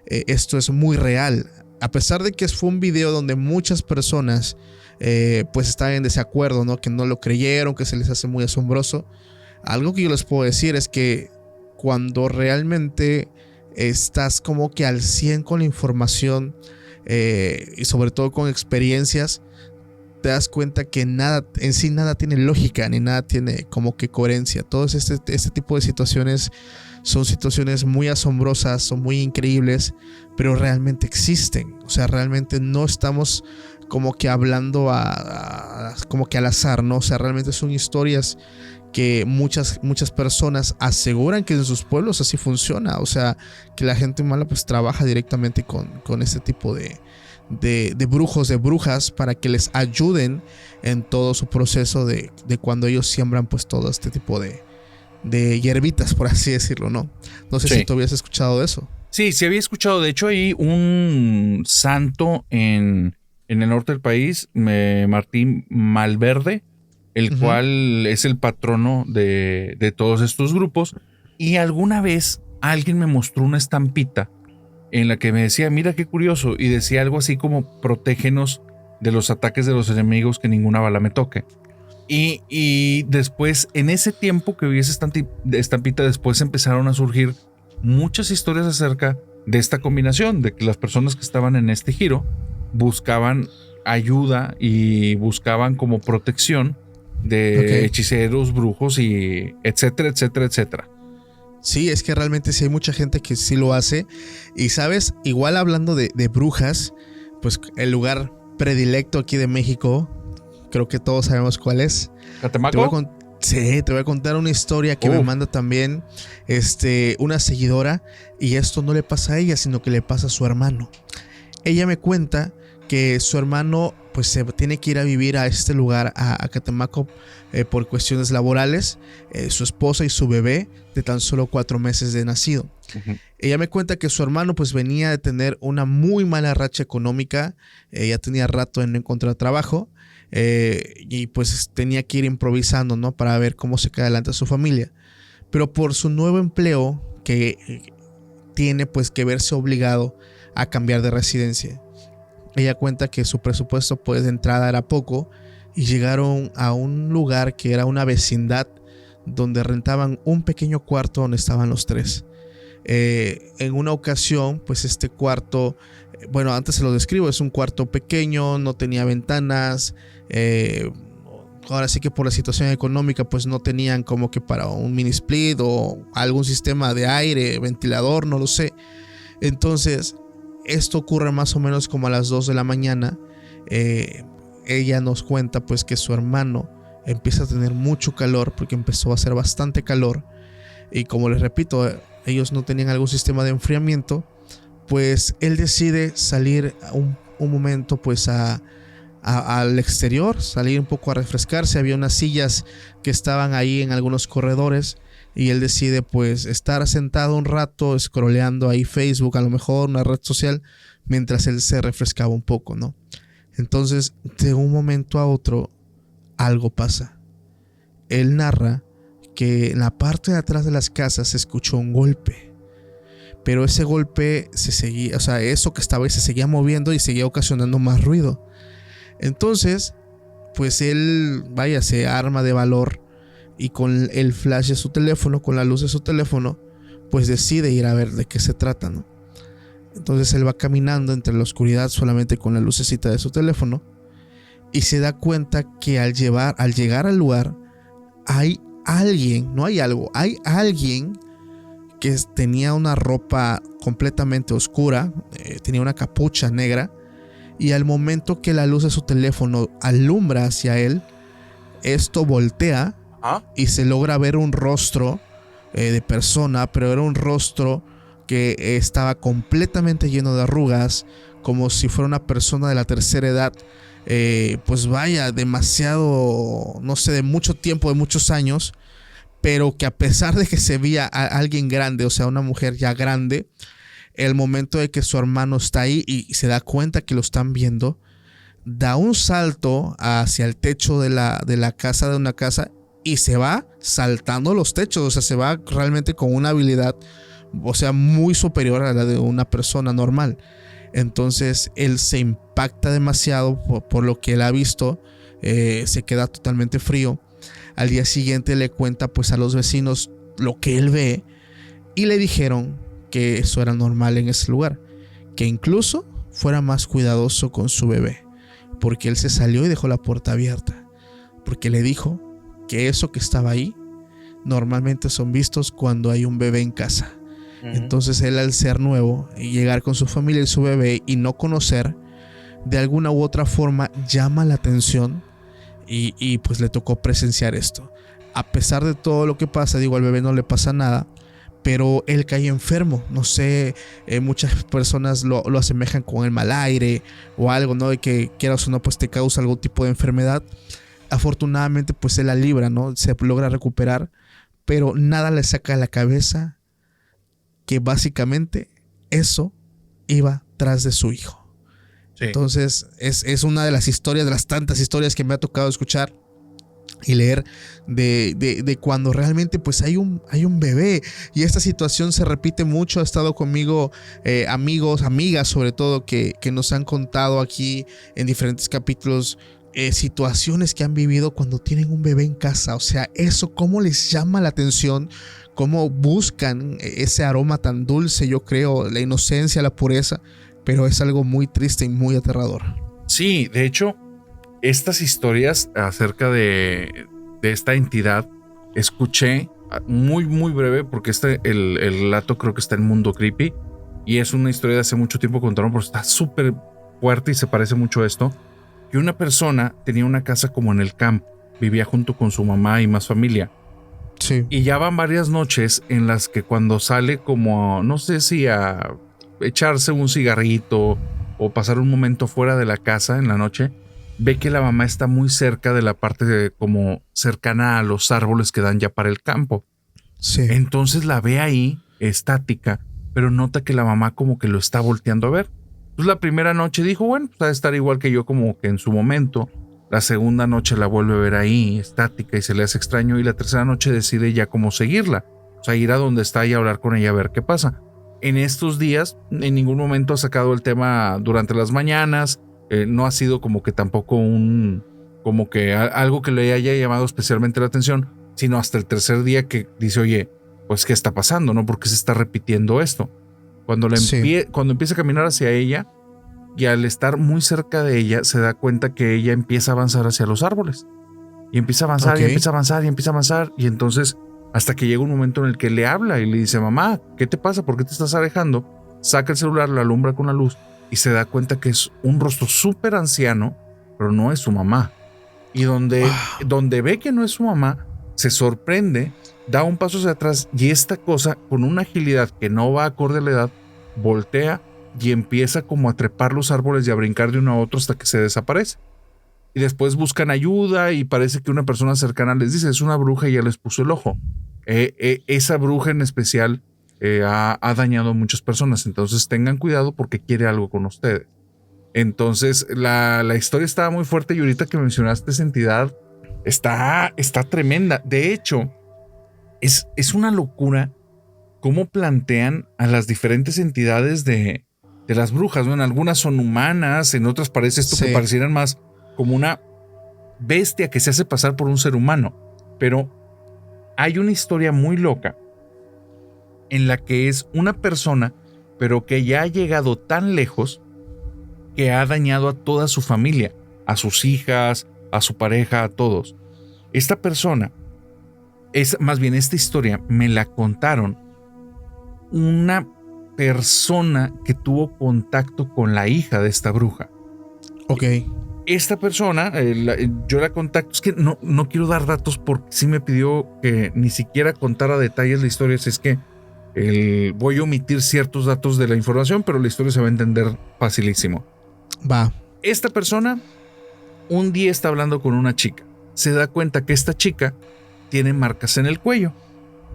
esto es muy real. A pesar de que fue un video donde muchas personas pues estaban en desacuerdo, ¿no? Que no lo creyeron, que se les hace muy asombroso. Algo que yo les puedo decir es que cuando realmente estás como que al 100 con la información, y sobre todo con experiencias, te das cuenta que nada tiene lógica, ni nada tiene como que coherencia. Todos este tipo de situaciones son situaciones muy asombrosas, son muy increíbles, pero realmente existen. O sea, realmente no estamos como que hablando como que al azar, ¿no? O sea, realmente son historias que muchas personas aseguran que en sus pueblos así funciona. O sea, que la gente mala pues trabaja directamente con este tipo de brujos, de brujas, para que les ayuden en todo su proceso de cuando ellos siembran pues todo este tipo de hierbitas, por así decirlo, ¿no? No sé si tú habías escuchado de eso. Sí, había escuchado. De hecho, hay un santo en el norte del país, Martín Malverde, el cual es el patrono de todos estos grupos. Y alguna vez alguien me mostró una estampita en la que me decía, mira qué curioso, y decía algo así como, protégenos de los ataques de los enemigos, que ninguna bala me toque. Y después, en ese tiempo que vi esa estampita, después empezaron a surgir muchas historias acerca de esta combinación, de que las personas que estaban en este giro buscaban ayuda y buscaban como protección de hechiceros, brujos y etcétera, etcétera, etcétera. Sí, es que realmente sí hay mucha gente que sí lo hace. Y sabes, igual hablando de brujas, pues el lugar predilecto aquí de México, creo que todos sabemos cuál es. ¿Catemaco? Te voy a contar una historia que me manda también una seguidora. Y esto no le pasa a ella, sino que le pasa a su hermano. Ella me cuenta que su hermano pues se tiene que ir a vivir a este lugar, a Catemaco, por cuestiones laborales. Su esposa y su bebé de tan solo 4 meses de nacido. Ella me cuenta que su hermano pues venía de tener una muy mala racha económica. Ya tenía rato en no encontrar trabajo. Y pues tenía que ir improvisando, ¿no? Para ver cómo se queda adelante a su familia. Pero por su nuevo empleo, que tiene pues que verse obligado a cambiar de residencia. Ella cuenta que su presupuesto pues de entrada era poco, y llegaron a un lugar que era una vecindad donde rentaban un pequeño cuarto donde estaban los 3. En una ocasión pues este cuarto, bueno, antes se lo describo, es un cuarto pequeño, no tenía ventanas. Ahora sí que por la situación económica pues no tenían como que para un mini split o algún sistema de aire, ventilador, no lo sé. Entonces esto ocurre más o menos como a las 2 de la mañana. Ella nos cuenta pues que su hermano empieza a tener mucho calor, porque empezó a hacer bastante calor, y como les repito, ellos no tenían algún sistema de enfriamiento. Pues él decide salir un momento pues al exterior, salir un poco a refrescarse. Había unas sillas que estaban ahí en algunos corredores, y él decide pues estar sentado un rato scrolleando ahí Facebook, a lo mejor una red social, mientras él se refrescaba un poco, ¿no? Entonces, de un momento a otro, algo pasa. Él narra que en la parte de atrás de las casas se escuchó un golpe, pero ese golpe se seguía, o sea, eso que estaba ahí se seguía moviendo y seguía ocasionando más ruido. Entonces, pues él, se arma de valor, y con el flash de su teléfono, con la luz de su teléfono, pues decide ir a ver de qué se trata, ¿no? Entonces él va caminando entre la oscuridad solamente con la lucecita de su teléfono, y se da cuenta que al llegar al lugar hay alguien, no hay algo, hay alguien que tenía una ropa completamente oscura, tenía una capucha negra, y al momento que la luz de su teléfono alumbra hacia él, esto voltea y se logra ver un rostro de persona, pero era un rostro que estaba completamente lleno de arrugas, como si fuera una persona de la tercera edad, pues demasiado, no sé, de mucho tiempo, de muchos años, pero que a pesar de que se veía a alguien grande, o sea, una mujer ya grande, el momento de que su hermano está ahí y se da cuenta que lo están viendo, da un salto hacia el techo de una casa, y se va saltando los techos. O sea, se va realmente con una habilidad, o sea, muy superior a la de una persona normal. Entonces él se impacta demasiado por lo que él ha visto, se queda totalmente frío. Al día siguiente le cuenta pues a los vecinos lo que él ve, y le dijeron que eso era normal en ese lugar, que incluso fuera más cuidadoso con su bebé, porque él se salió y dejó la puerta abierta, porque le dijo que eso que estaba ahí normalmente son vistos cuando hay un bebé en casa. Entonces él, al ser nuevo y llegar con su familia y su bebé y no conocer, de alguna u otra forma llama la atención y pues le tocó presenciar esto. A pesar de todo lo que pasa, digo, al bebé no le pasa nada, pero él cae enfermo. No sé, muchas personas lo asemejan con el mal aire o algo, ¿no? De que quieras o no, pues te causa algún tipo de enfermedad. Afortunadamente, pues él la libra, ¿no? Se logra recuperar, pero nada le saca de la cabeza que básicamente eso iba tras de su hijo. Sí. Entonces es una de las historias, de las tantas historias que me ha tocado escuchar y leer de cuando realmente pues hay un bebé, y esta situación se repite mucho. Ha estado conmigo amigos, amigas sobre todo, que nos han contado aquí en diferentes capítulos situaciones que han vivido cuando tienen un bebé en casa. O sea, eso cómo les llama la atención, cómo buscan ese aroma tan dulce, yo creo, la inocencia, la pureza, pero es algo muy triste y muy aterrador. Sí, de hecho, estas historias acerca de esta entidad, escuché muy breve, porque el relato creo que está en Mundo Creepy, y es una historia de hace mucho tiempo, contaron, pero está súper fuerte y se parece mucho a esto, que una persona tenía una casa como en el campo, vivía junto con su mamá y más familia. Sí. Y ya van varias noches en las que cuando sale como, no sé si a echarse un cigarrito o pasar un momento fuera de la casa en la noche, ve que la mamá está muy cerca de la parte como cercana a los árboles que dan ya para el campo. Sí. Entonces la ve ahí, estática, pero nota que la mamá como que lo está volteando a ver. Pues la primera noche dijo, bueno, pues va a estar igual que yo como que en su momento. La segunda noche la vuelve a ver ahí, estática, y se le hace extraño. Y la tercera noche decide ya cómo seguirla. O sea, ir a donde está y hablar con ella a ver qué pasa. En estos días, en ningún momento ha sacado el tema durante las mañanas. No ha sido como que tampoco como que algo que le haya llamado especialmente la atención, sino hasta el tercer día que dice, oye, pues ¿qué está pasando? ¿No? ¿Por qué se está repitiendo esto? Cuando empieza a caminar hacia ella, y al estar muy cerca de ella, se da cuenta que ella empieza a avanzar hacia los árboles. Y empieza a avanzar, y empieza a avanzar, y empieza a avanzar. Y entonces, hasta que llega un momento en el que le habla y le dice, mamá, ¿qué te pasa? ¿Por qué te estás alejando? Saca el celular, lo alumbra con la luz y se da cuenta que es un rostro súper anciano, pero no es su mamá. Y donde ve que no es su mamá, se sorprende, da un paso hacia atrás, y esta cosa, con una agilidad que no va acorde a la edad, voltea y empieza como a trepar los árboles y a brincar de uno a otro hasta que se desaparece. Y después buscan ayuda y parece que una persona cercana les dice, es una bruja y ya les puso el ojo. Esa bruja en especial ha dañado a muchas personas, entonces tengan cuidado porque quiere algo con ustedes. Entonces la historia estaba muy fuerte, y ahorita que mencionaste esa entidad está tremenda. De hecho, es una locura cómo plantean a las diferentes entidades de las brujas, ¿no? En algunas son humanas, en otras parece esto que parecieran más como una bestia que se hace pasar por un ser humano. Pero hay una historia muy loca en la que es una persona, pero que ya ha llegado tan lejos que ha dañado a toda su familia, a sus hijas, a su pareja, a todos. Esta persona, esta historia me la contaron una persona que tuvo contacto con la hija de esta bruja. Ok. Esta persona, yo la contacto, es que no quiero dar datos porque sí me pidió que ni siquiera contara detalles de la historia, es que voy a omitir ciertos datos de la información, pero la historia se va a entender facilísimo. Va. Esta persona un día está hablando con una chica, se da cuenta que esta chica tiene marcas en el cuello.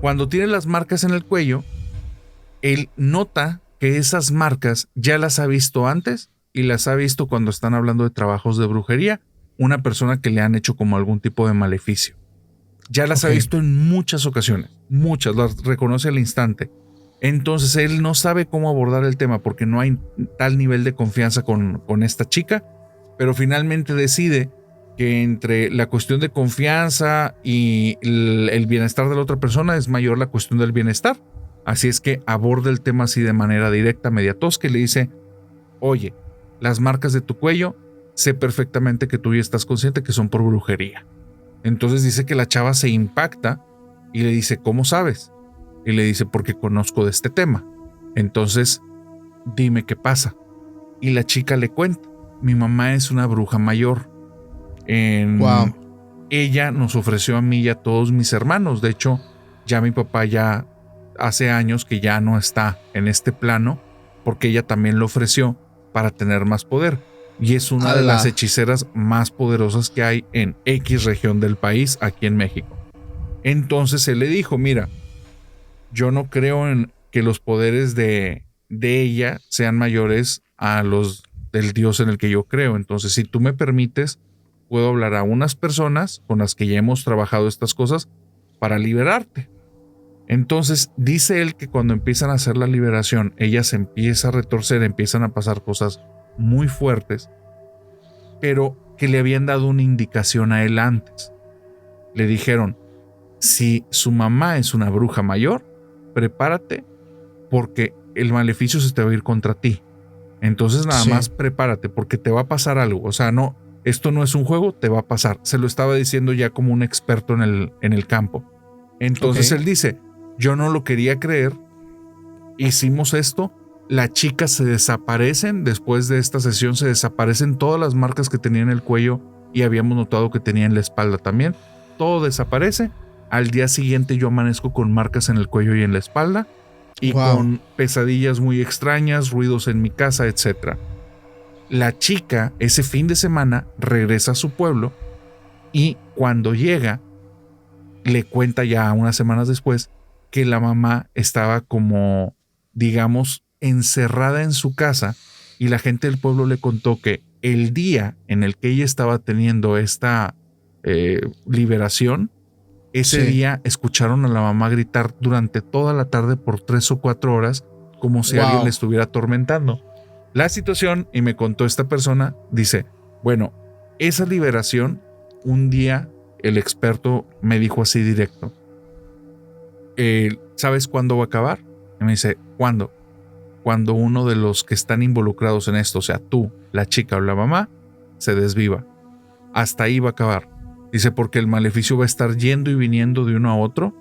Cuando tiene las marcas en el cuello, él nota que esas marcas ya las ha visto antes y las ha visto cuando están hablando de trabajos de brujería, una persona que le han hecho como algún tipo de maleficio. Ya las ha visto en muchas ocasiones, muchas, las reconoce al instante. Entonces él no sabe cómo abordar el tema porque no hay tal nivel de confianza con esta chica, pero finalmente decide que entre la cuestión de confianza y el bienestar de la otra persona es mayor la cuestión del bienestar. Así es que aborda el tema así de manera directa, media tosca, y le dice, oye, las marcas de tu cuello, sé perfectamente que tú ya estás consciente que son por brujería. Entonces dice que la chava se impacta y le dice, ¿cómo sabes? Y le dice, porque conozco de este tema. Entonces, dime qué pasa. Y la chica le cuenta, mi mamá es una bruja mayor. Wow. Ella nos ofreció a mí y a todos mis hermanos. De hecho, ya mi papá ya hace años que ya no está en este plano, porque ella también lo ofreció para tener más poder. Y es una de las hechiceras más poderosas que hay en X región del país, aquí en México. Entonces él le dijo, mira, yo no creo en que los poderes de ella sean mayores a los del Dios en el que yo creo. Entonces, si tú me permites, puedo hablar a unas personas con las que ya hemos trabajado estas cosas para liberarte. Entonces, dice él que cuando empiezan a hacer la liberación, ella se empieza a retorcer, empiezan a pasar cosas muy fuertes, pero que le habían dado una indicación a él antes. Le dijeron, si su mamá es una bruja mayor, prepárate porque el maleficio se te va a ir contra ti. Entonces nada más prepárate porque te va a pasar algo. O sea, no, esto no es un juego, te va a pasar. Se lo estaba diciendo ya como un experto en el campo. Entonces él dice, yo no lo quería creer, hicimos esto, la chica se desaparecen, después de esta sesión se desaparecen todas las marcas que tenía en el cuello y habíamos notado que tenía en la espalda también. Todo desaparece. Al día siguiente yo amanezco con marcas en el cuello y en la espalda y con pesadillas muy extrañas, ruidos en mi casa, etc. La chica ese fin de semana regresa a su pueblo y cuando llega le cuenta ya unas semanas después que la mamá estaba como, digamos, encerrada en su casa y la gente del pueblo le contó que el día en el que ella estaba teniendo esta liberación, ese día escucharon a la mamá gritar durante toda la tarde por 3 o 4 horas como si alguien le estuviera atormentando. La situación, y me contó esta persona, dice, bueno, esa liberación, un día el experto me dijo así directo, ¿sabes cuándo va a acabar? Y me dice, ¿cuándo? Cuando uno de los que están involucrados en esto, o sea, tú, la chica o la mamá, se desviva. Hasta ahí va a acabar. Dice, porque el maleficio va a estar yendo y viniendo de uno a otro.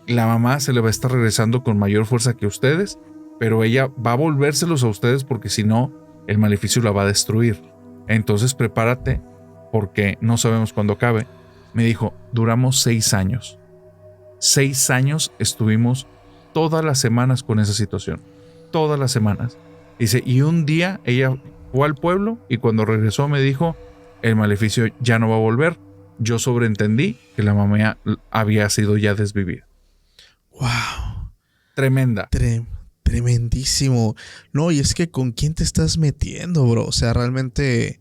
La mamá se le va a estar regresando con mayor fuerza que ustedes, pero ella va a volvérselos a ustedes porque si no, el maleficio la va a destruir. Entonces prepárate porque no sabemos cuándo acabe. Me dijo, duramos 6 años. 6 años estuvimos todas las semanas con esa situación. Todas las semanas. Dice, y un día ella fue al pueblo y cuando regresó me dijo, el maleficio ya no va a volver. Yo sobreentendí que la mamá había sido ya desvivida. Wow. Tremenda. Tremendísimo. No, y es que ¿con quién te estás metiendo, bro? O sea, realmente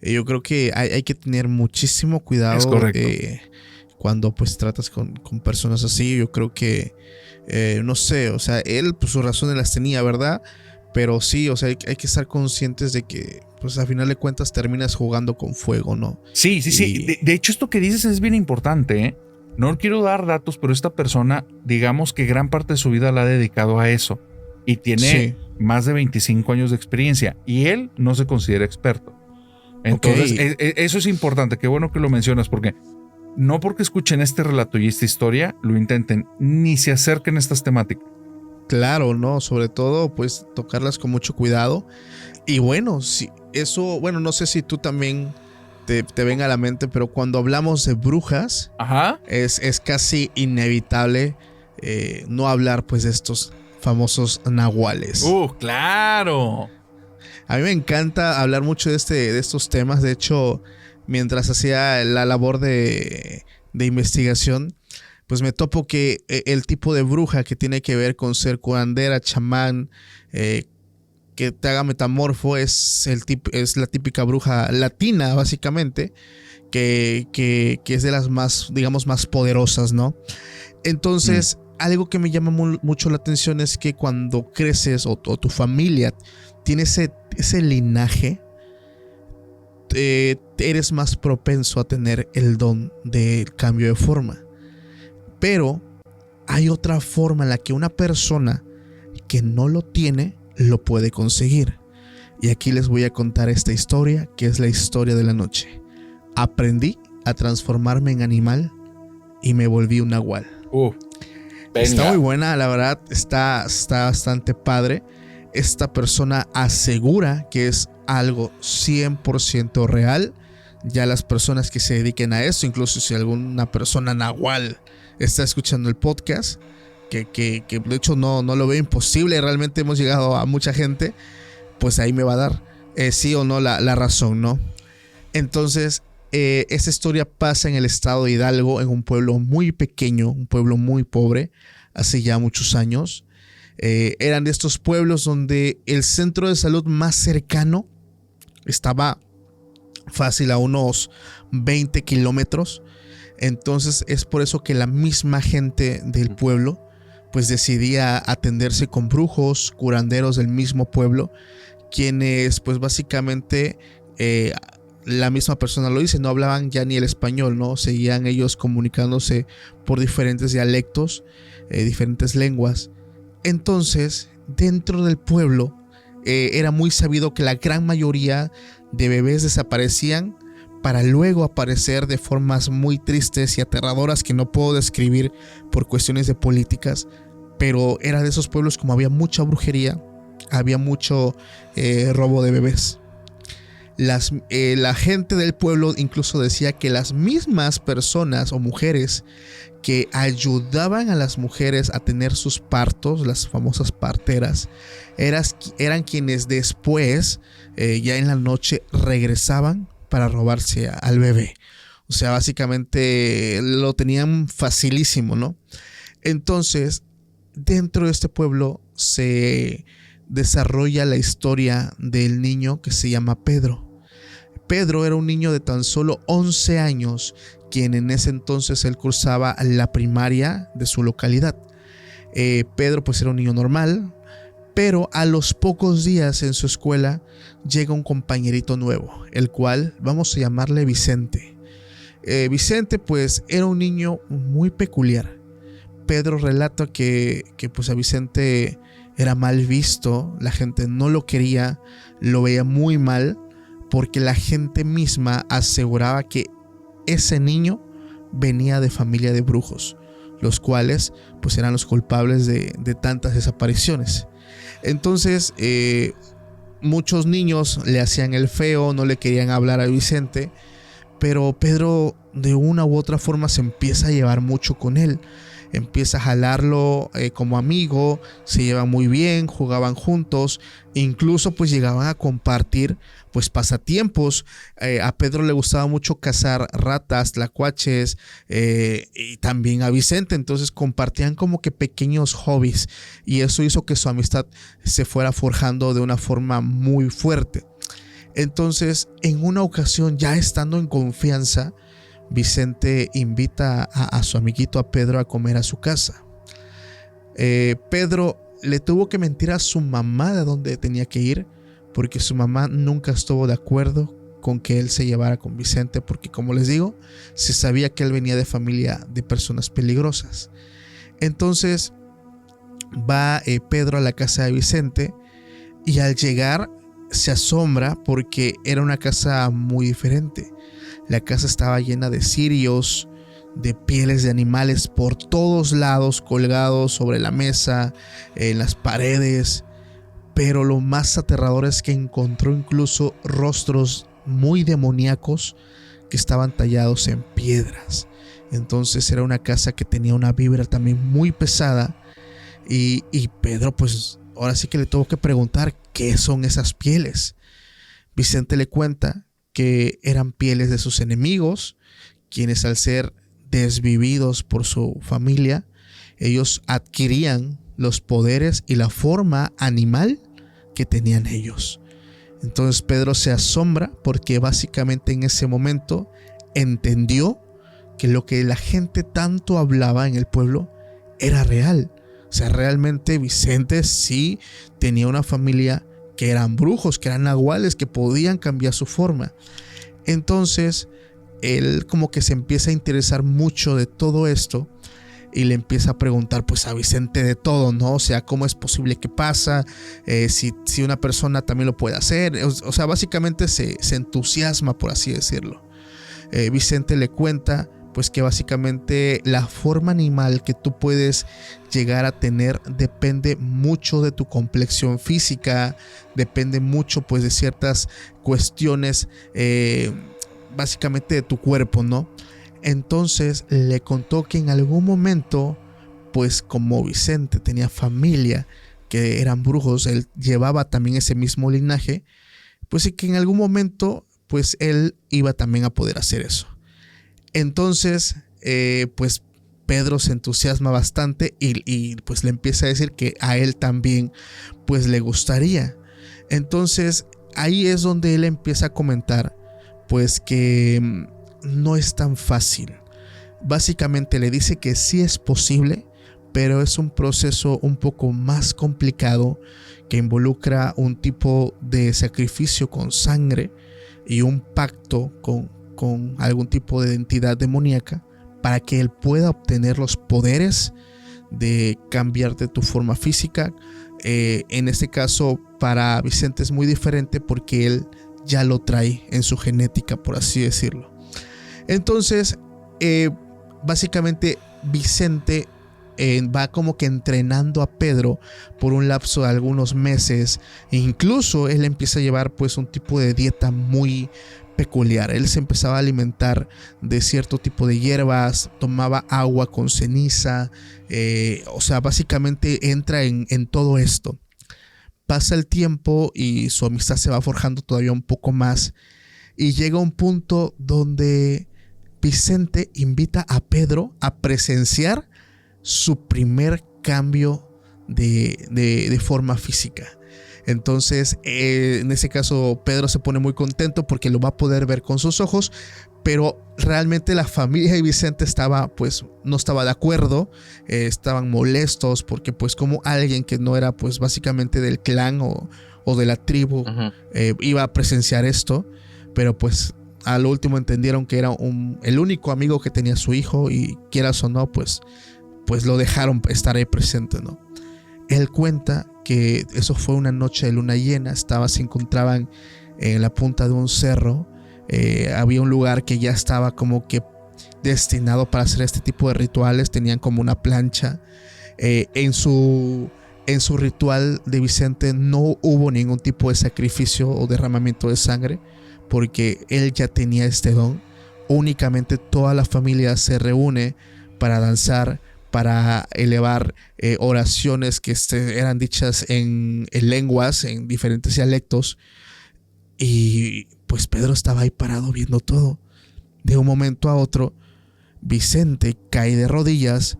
yo creo que hay que tener muchísimo cuidado. Es correcto. Cuando pues tratas con personas así. Yo creo que, no sé, o sea, él pues sus razones las tenía, ¿verdad? Pero sí, o sea, hay que estar conscientes de que, pues a final de cuentas terminas jugando con fuego, ¿no? Sí. De hecho, esto que dices es bien importante, ¿eh? No quiero dar datos, pero esta persona, digamos que gran parte de su vida la ha dedicado a eso. Y tiene más de 25 años de experiencia. Y él no se considera experto. Entonces, eso es importante. Qué bueno que lo mencionas, porque no porque escuchen este relato y esta historia, lo intenten, ni se acerquen a estas temáticas. Claro, no, sobre todo pues tocarlas con mucho cuidado. Y bueno, si eso, bueno, no sé si tú también te venga a la mente, pero cuando hablamos de brujas, es casi inevitable no hablar pues de estos famosos nahuales. ¡Claro! A mí me encanta hablar mucho de estos temas. De hecho, mientras hacía la labor de investigación, pues me topo que el tipo de bruja que tiene que ver con ser curandera, chamán, que te haga metamorfo, es la típica bruja latina, básicamente, que es de las más, digamos, más poderosas, ¿no? Entonces, algo que me llama mucho la atención es que cuando creces o tu familia tiene ese linaje, eres más propenso a tener el don del cambio de forma. Pero hay otra forma en la que una persona que no lo tiene lo puede conseguir. Y aquí les voy a contar esta historia, que es la historia de la noche. Aprendí a transformarme en animal y me volví un nahual. Está muy buena, la verdad, está bastante padre. Esta persona asegura que es algo 100% real. Ya las personas que se dediquen a esto, incluso si alguna persona nahual está escuchando el podcast, que de hecho no lo veo imposible, realmente hemos llegado a mucha gente, pues ahí me va a dar sí o no la razón, ¿no? Entonces, esta historia pasa en el estado de Hidalgo, en un pueblo muy pequeño, un pueblo muy pobre, hace ya muchos años. Eran de estos pueblos donde el centro de salud más cercano estaba fácil a unos 20 kilómetros. Entonces es por eso que la misma gente del pueblo pues decidía atenderse con brujos, curanderos del mismo pueblo, quienes pues básicamente la misma persona lo dice, no hablaban ya ni el español, ¿no? Seguían ellos comunicándose por diferentes dialectos, diferentes lenguas. Entonces, dentro del pueblo era muy sabido que la gran mayoría de bebés desaparecían para luego aparecer de formas muy tristes y aterradoras que no puedo describir por cuestiones de políticas, pero era de esos pueblos como había mucha brujería, había mucho robo de bebés. La gente del pueblo incluso decía que las mismas personas o mujeres que ayudaban a las mujeres a tener sus partos, las famosas parteras, eran quienes después, ya en la noche, regresaban para robarse al bebé. O sea, básicamente lo tenían facilísimo, ¿no? Entonces, dentro de este pueblo se desarrolla la historia del niño que se llama Pedro. Pedro era un niño de tan solo 11 años, quien en ese entonces él cursaba la primaria de su localidad. Pedro pues era un niño normal, pero a los pocos días en su escuela llega un compañerito nuevo, el cual vamos a llamarle Vicente. Vicente pues era un niño muy peculiar. Pedro relata que pues a Vicente era mal visto, la gente no lo quería, lo veía muy mal, porque la gente misma aseguraba que ese niño venía de familia de brujos, los cuales pues eran los culpables de tantas desapariciones. Entonces muchos niños le hacían el feo, no le querían hablar a Vicente, pero Pedro de una u otra forma se empieza a llevar mucho con él. Empieza a jalarlo como amigo, se llevan muy bien, jugaban juntos, incluso pues llegaban a compartir pues pasatiempos. A Pedro le gustaba mucho cazar ratas, tlacuaches, y también a Vicente, entonces compartían como que pequeños hobbies y eso hizo que su amistad se fuera forjando de una forma muy fuerte. Entonces, en una ocasión, ya estando en confianza, Vicente invita a su amiguito a Pedro a comer a su casa. Pedro le tuvo que mentir a su mamá de dónde tenía que ir, porque su mamá nunca estuvo de acuerdo con que él se llevara con Vicente, porque como les digo, se sabía que él venía de familia de personas peligrosas. Entonces va Pedro a la casa de Vicente y al llegar se asombra porque era una casa muy diferente. La casa estaba llena de cirios, de pieles de animales por todos lados, colgados sobre la mesa, en las paredes. Pero lo más aterrador es que encontró incluso rostros muy demoníacos que estaban tallados en piedras. Entonces era una casa que tenía una vibra también muy pesada. Y Pedro pues ahora sí que le tuvo que preguntar qué son esas pieles. Vicente le cuenta que eran pieles de sus enemigos, quienes al ser desvividos por su familia, ellos adquirían los poderes y la forma animal que tenían ellos. Entonces Pedro se asombra porque básicamente en ese momento entendió que lo que la gente tanto hablaba en el pueblo era real. O sea, realmente Vicente sí tenía una familia que eran brujos, que eran nahuales, que podían cambiar su forma. Entonces, él como que se empieza a interesar mucho de todo esto y le empieza a preguntar pues a Vicente de todo, ¿no? O sea, ¿cómo es posible que pasa? Si una persona también lo puede hacer. O sea, básicamente se entusiasma, por así decirlo. Vicente le cuenta pues que básicamente la forma animal que tú puedes llegar a tener depende mucho de tu complexión física, depende mucho pues de ciertas cuestiones básicamente de tu cuerpo, ¿no? Entonces le contó que en algún momento, pues como Vicente tenía familia que eran brujos, él llevaba también ese mismo linaje, pues y que en algún momento pues él iba también a poder hacer eso. Entonces pues Pedro se entusiasma bastante y pues le empieza a decir que a él también pues le gustaría. Entonces ahí es donde él empieza a comentar pues que no es tan fácil. Básicamente le dice que sí es posible, pero es un proceso un poco más complicado que involucra un tipo de sacrificio con sangre y un pacto con algún tipo de entidad demoníaca para que él pueda obtener los poderes de cambiarte tu forma física. En este caso para Vicente es muy diferente porque él ya lo trae en su genética, por así decirlo. Entonces básicamente Vicente va como que entrenando a Pedro por un lapso de algunos meses. E incluso él empieza a llevar pues un tipo de dieta muy peculiar. Él se empezaba a alimentar de cierto tipo de hierbas, tomaba agua con ceniza, o sea, básicamente entra en todo esto. Pasa el tiempo y su amistad se va forjando todavía un poco más y llega un punto donde Vicente invita a Pedro a presenciar su primer cambio de forma física. Entonces en ese caso Pedro se pone muy contento porque lo va a poder ver con sus ojos, pero realmente la familia de Vicente no estaba de acuerdo, estaban molestos porque pues como alguien que no era pues básicamente del clan o de la tribu iba a presenciar esto, pero pues a lo último entendieron que era el único amigo que tenía su hijo y quieras o no pues lo dejaron estar ahí presente, ¿no? Él cuenta que eso fue una noche de luna llena, se encontraban en la punta de un cerro, había un lugar que ya estaba como que destinado para hacer este tipo de rituales, tenían como una plancha. En su ritual de Vicente no hubo ningún tipo de sacrificio o derramamiento de sangre porque él ya tenía este don. Únicamente toda la familia se reúne para danzar, para elevar oraciones que eran dichas en lenguas, en diferentes dialectos. Y pues Pedro estaba ahí parado viendo todo. De un momento a otro, Vicente cae de rodillas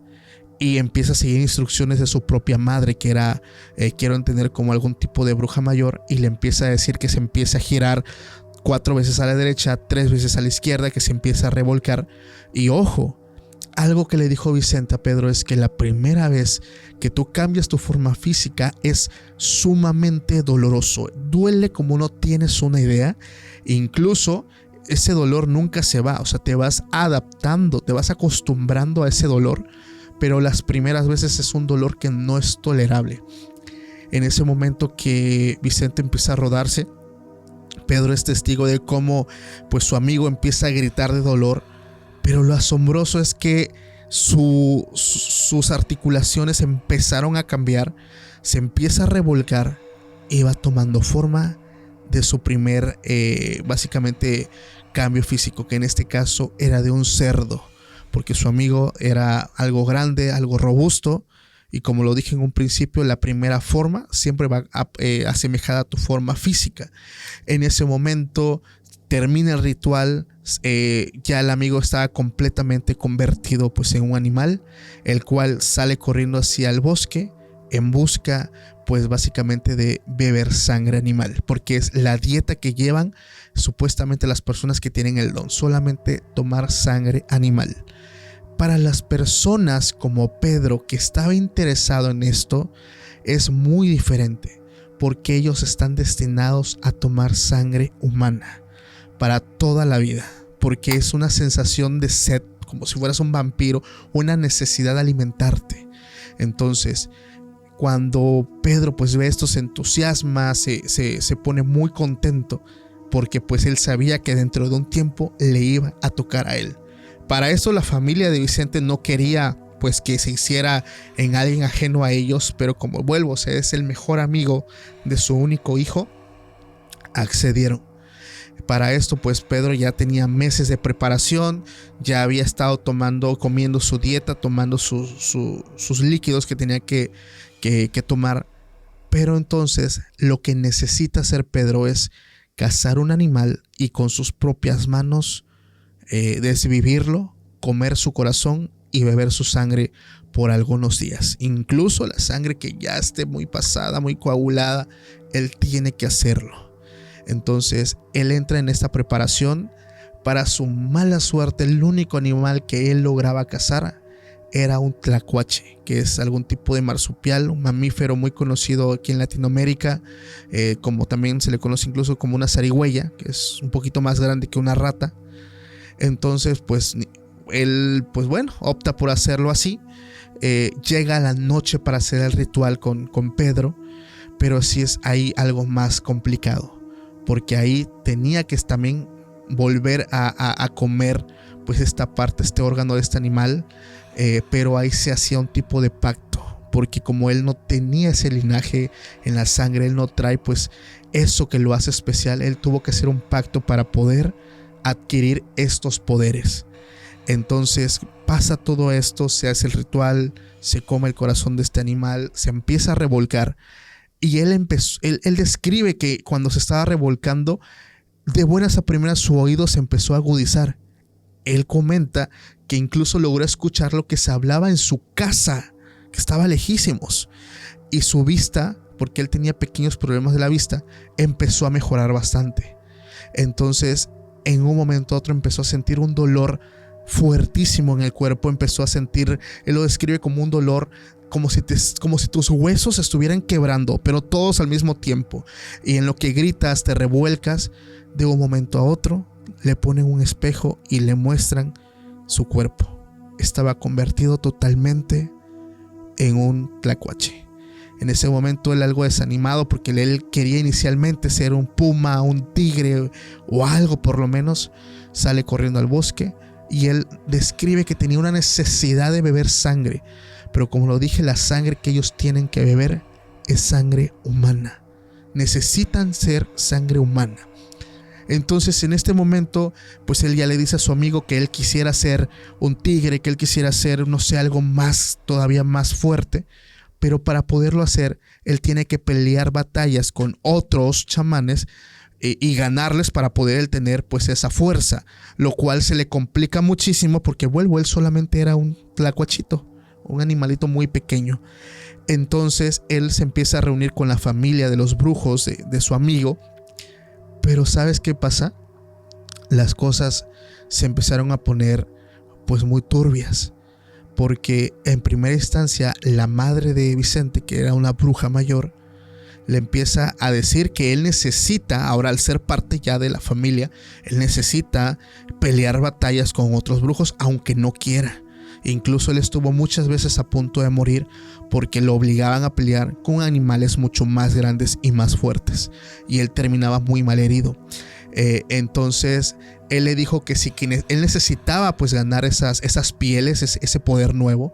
y empieza a seguir instrucciones de su propia madre, que era, quiero entender, como algún tipo de bruja mayor, y le empieza a decir que se empiece a girar 4 veces a la derecha, 3 veces a la izquierda, que se empieza a revolcar. Y ojo, algo que le dijo Vicente a Pedro es que la primera vez que tú cambias tu forma física es sumamente doloroso. Duele como no tienes una idea. Incluso ese dolor nunca se va. O sea, te vas adaptando, te vas acostumbrando a ese dolor. Pero las primeras veces es un dolor que no es tolerable. En ese momento que Vicente empieza a rodarse, Pedro es testigo de cómo pues su amigo empieza a gritar de dolor. Pero lo asombroso es que sus articulaciones empezaron a cambiar, se empieza a revolcar y va tomando forma de su primer, básicamente, cambio físico, que en este caso era de un cerdo, porque su amigo era algo grande, algo robusto, y como lo dije en un principio, la primera forma siempre va asemejada a tu forma física. En ese momento termina el ritual. Ya el amigo estaba completamente convertido pues en un animal, el cual sale corriendo hacia el bosque en busca pues básicamente de beber sangre animal, porque es la dieta que llevan supuestamente las personas que tienen el don, solamente tomar sangre animal. Para las personas como Pedro, que estaba interesado en esto, es muy diferente, porque ellos están destinados a tomar sangre humana para toda la vida, porque es una sensación de sed como si fueras un vampiro, una necesidad de alimentarte. Entonces, cuando Pedro pues ve esto, se entusiasma, se pone muy contento, porque pues él sabía que dentro de un tiempo le iba a tocar a él. Para eso la familia de Vicente no quería pues que se hiciera en alguien ajeno a ellos, pero como vuelvo, o sea, es el mejor amigo de su único hijo, accedieron. Para esto pues Pedro ya tenía meses de preparación, ya había estado comiendo su dieta, tomando sus líquidos que tenía que tomar. Pero entonces lo que necesita hacer Pedro es cazar un animal y con sus propias manos desvivirlo, comer su corazón y beber su sangre por algunos días. Incluso la sangre que ya esté muy pasada, muy coagulada, él tiene que hacerlo. Entonces él entra en esta preparación. Para su mala suerte, el único animal que él lograba cazar era un tlacuache, que es algún tipo de marsupial, un mamífero muy conocido aquí en Latinoamérica, como también se le conoce incluso como una zarigüeya, que es un poquito más grande que una rata. Entonces pues él pues bueno, opta por hacerlo así. Llega la noche para hacer el ritual con Pedro, pero sí es ahí algo más complicado, porque ahí tenía que también volver a comer pues esta parte, este órgano de este animal, pero ahí se hacía un tipo de pacto, porque como él no tenía ese linaje en la sangre, él no trae pues eso que lo hace especial, él tuvo que hacer un pacto para poder adquirir estos poderes. Entonces pasa todo esto, se hace el ritual, se come el corazón de este animal, se empieza a revolcar, y él describe que cuando se estaba revolcando, de buenas a primeras su oído se empezó a agudizar. Él comenta que incluso logró escuchar lo que se hablaba en su casa, que estaba lejísimos, y su vista, porque él tenía pequeños problemas de la vista, empezó a mejorar bastante. Entonces en un momento a otro empezó a sentir un dolor fuertísimo en el cuerpo, empezó a sentir, él lo describe como un dolor como si tus huesos estuvieran quebrando, pero todos al mismo tiempo, y en lo que gritas, te revuelcas, de un momento a otro le ponen un espejo y le muestran su cuerpo. Estaba convertido totalmente en un tlacuache. En ese momento él, algo desanimado, porque él quería inicialmente ser un puma, un tigre o algo por lo menos, sale corriendo al bosque, y él describe que tenía una necesidad de beber sangre, pero como lo dije, la sangre que ellos tienen que beber es sangre humana. Necesitan ser sangre humana. Entonces en este momento pues él ya le dice a su amigo que él quisiera ser un tigre, que él quisiera ser, no sé, algo más, todavía más fuerte, pero para poderlo hacer él tiene que pelear batallas con otros chamanes y ganarles para poder él tener pues esa fuerza, lo cual se le complica muchísimo porque él solamente era un tlacuachito, un animalito muy pequeño. Entonces él se empieza a reunir con la familia de los brujos de su amigo, pero ¿sabes qué pasa? Las cosas se empezaron a poner pues muy turbias, porque en primera instancia la madre de Vicente, que era una bruja mayor, le empieza a decir que él necesita, ahora al ser parte ya de la familia, él necesita pelear batallas con otros brujos aunque no quiera. Incluso él estuvo muchas veces a punto de morir porque lo obligaban a pelear con animales mucho más grandes y más fuertes, y él terminaba muy mal herido. Entonces él le dijo que si él necesitaba pues ganar esas pieles, ese poder nuevo,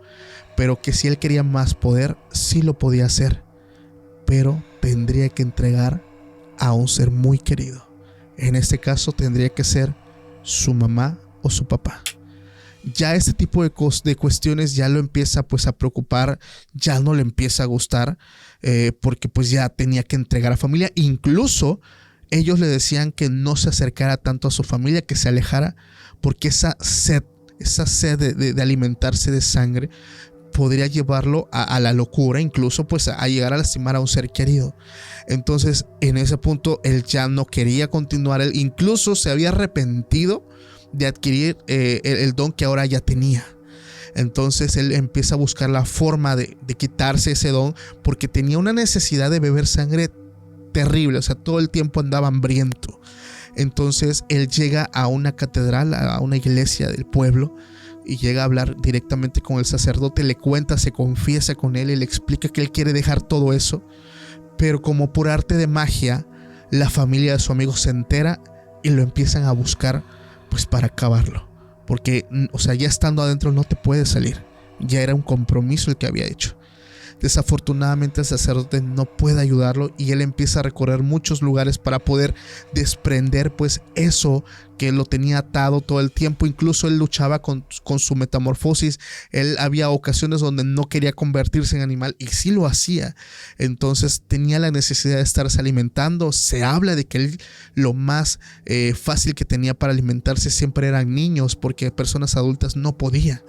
pero que si él quería más poder, sí lo podía hacer, pero tendría que entregar a un ser muy querido. En este caso tendría que ser su mamá o su papá. Ya este tipo de cuestiones ya lo empieza pues a preocupar, ya no le empieza a gustar, porque pues ya tenía que entregar a familia. Incluso ellos le decían que no se acercara tanto a su familia, que se alejara, porque esa sed de alimentarse de sangre podría llevarlo a la locura, incluso pues a llegar a lastimar a un ser querido. Entonces en ese punto él ya no quería continuar, él incluso se había arrepentido de adquirir el don que ahora ya tenía. Entonces él empieza a buscar la forma de quitarse ese don, porque tenía una necesidad de beber sangre terrible, o sea, todo el tiempo andaba hambriento. Entonces él llega a una catedral, a una iglesia del pueblo, y llega a hablar directamente con el sacerdote, le cuenta, se confiesa con él y le explica que él quiere dejar todo eso, pero como por arte de magia, la familia de su amigo se entera y lo empiezan a buscar pues para acabarlo, porque, o sea, ya estando adentro no te puedes salir, ya era un compromiso el que había hecho. Desafortunadamente el sacerdote no puede ayudarlo y él empieza a recorrer muchos lugares para poder desprender pues eso que lo tenía atado todo el tiempo. Incluso él luchaba con su metamorfosis. Él había ocasiones donde no quería convertirse en animal y sí lo hacía. Entonces tenía la necesidad de estarse alimentando. Se habla de que él lo más fácil que tenía para alimentarse siempre eran niños, porque personas adultas no podía.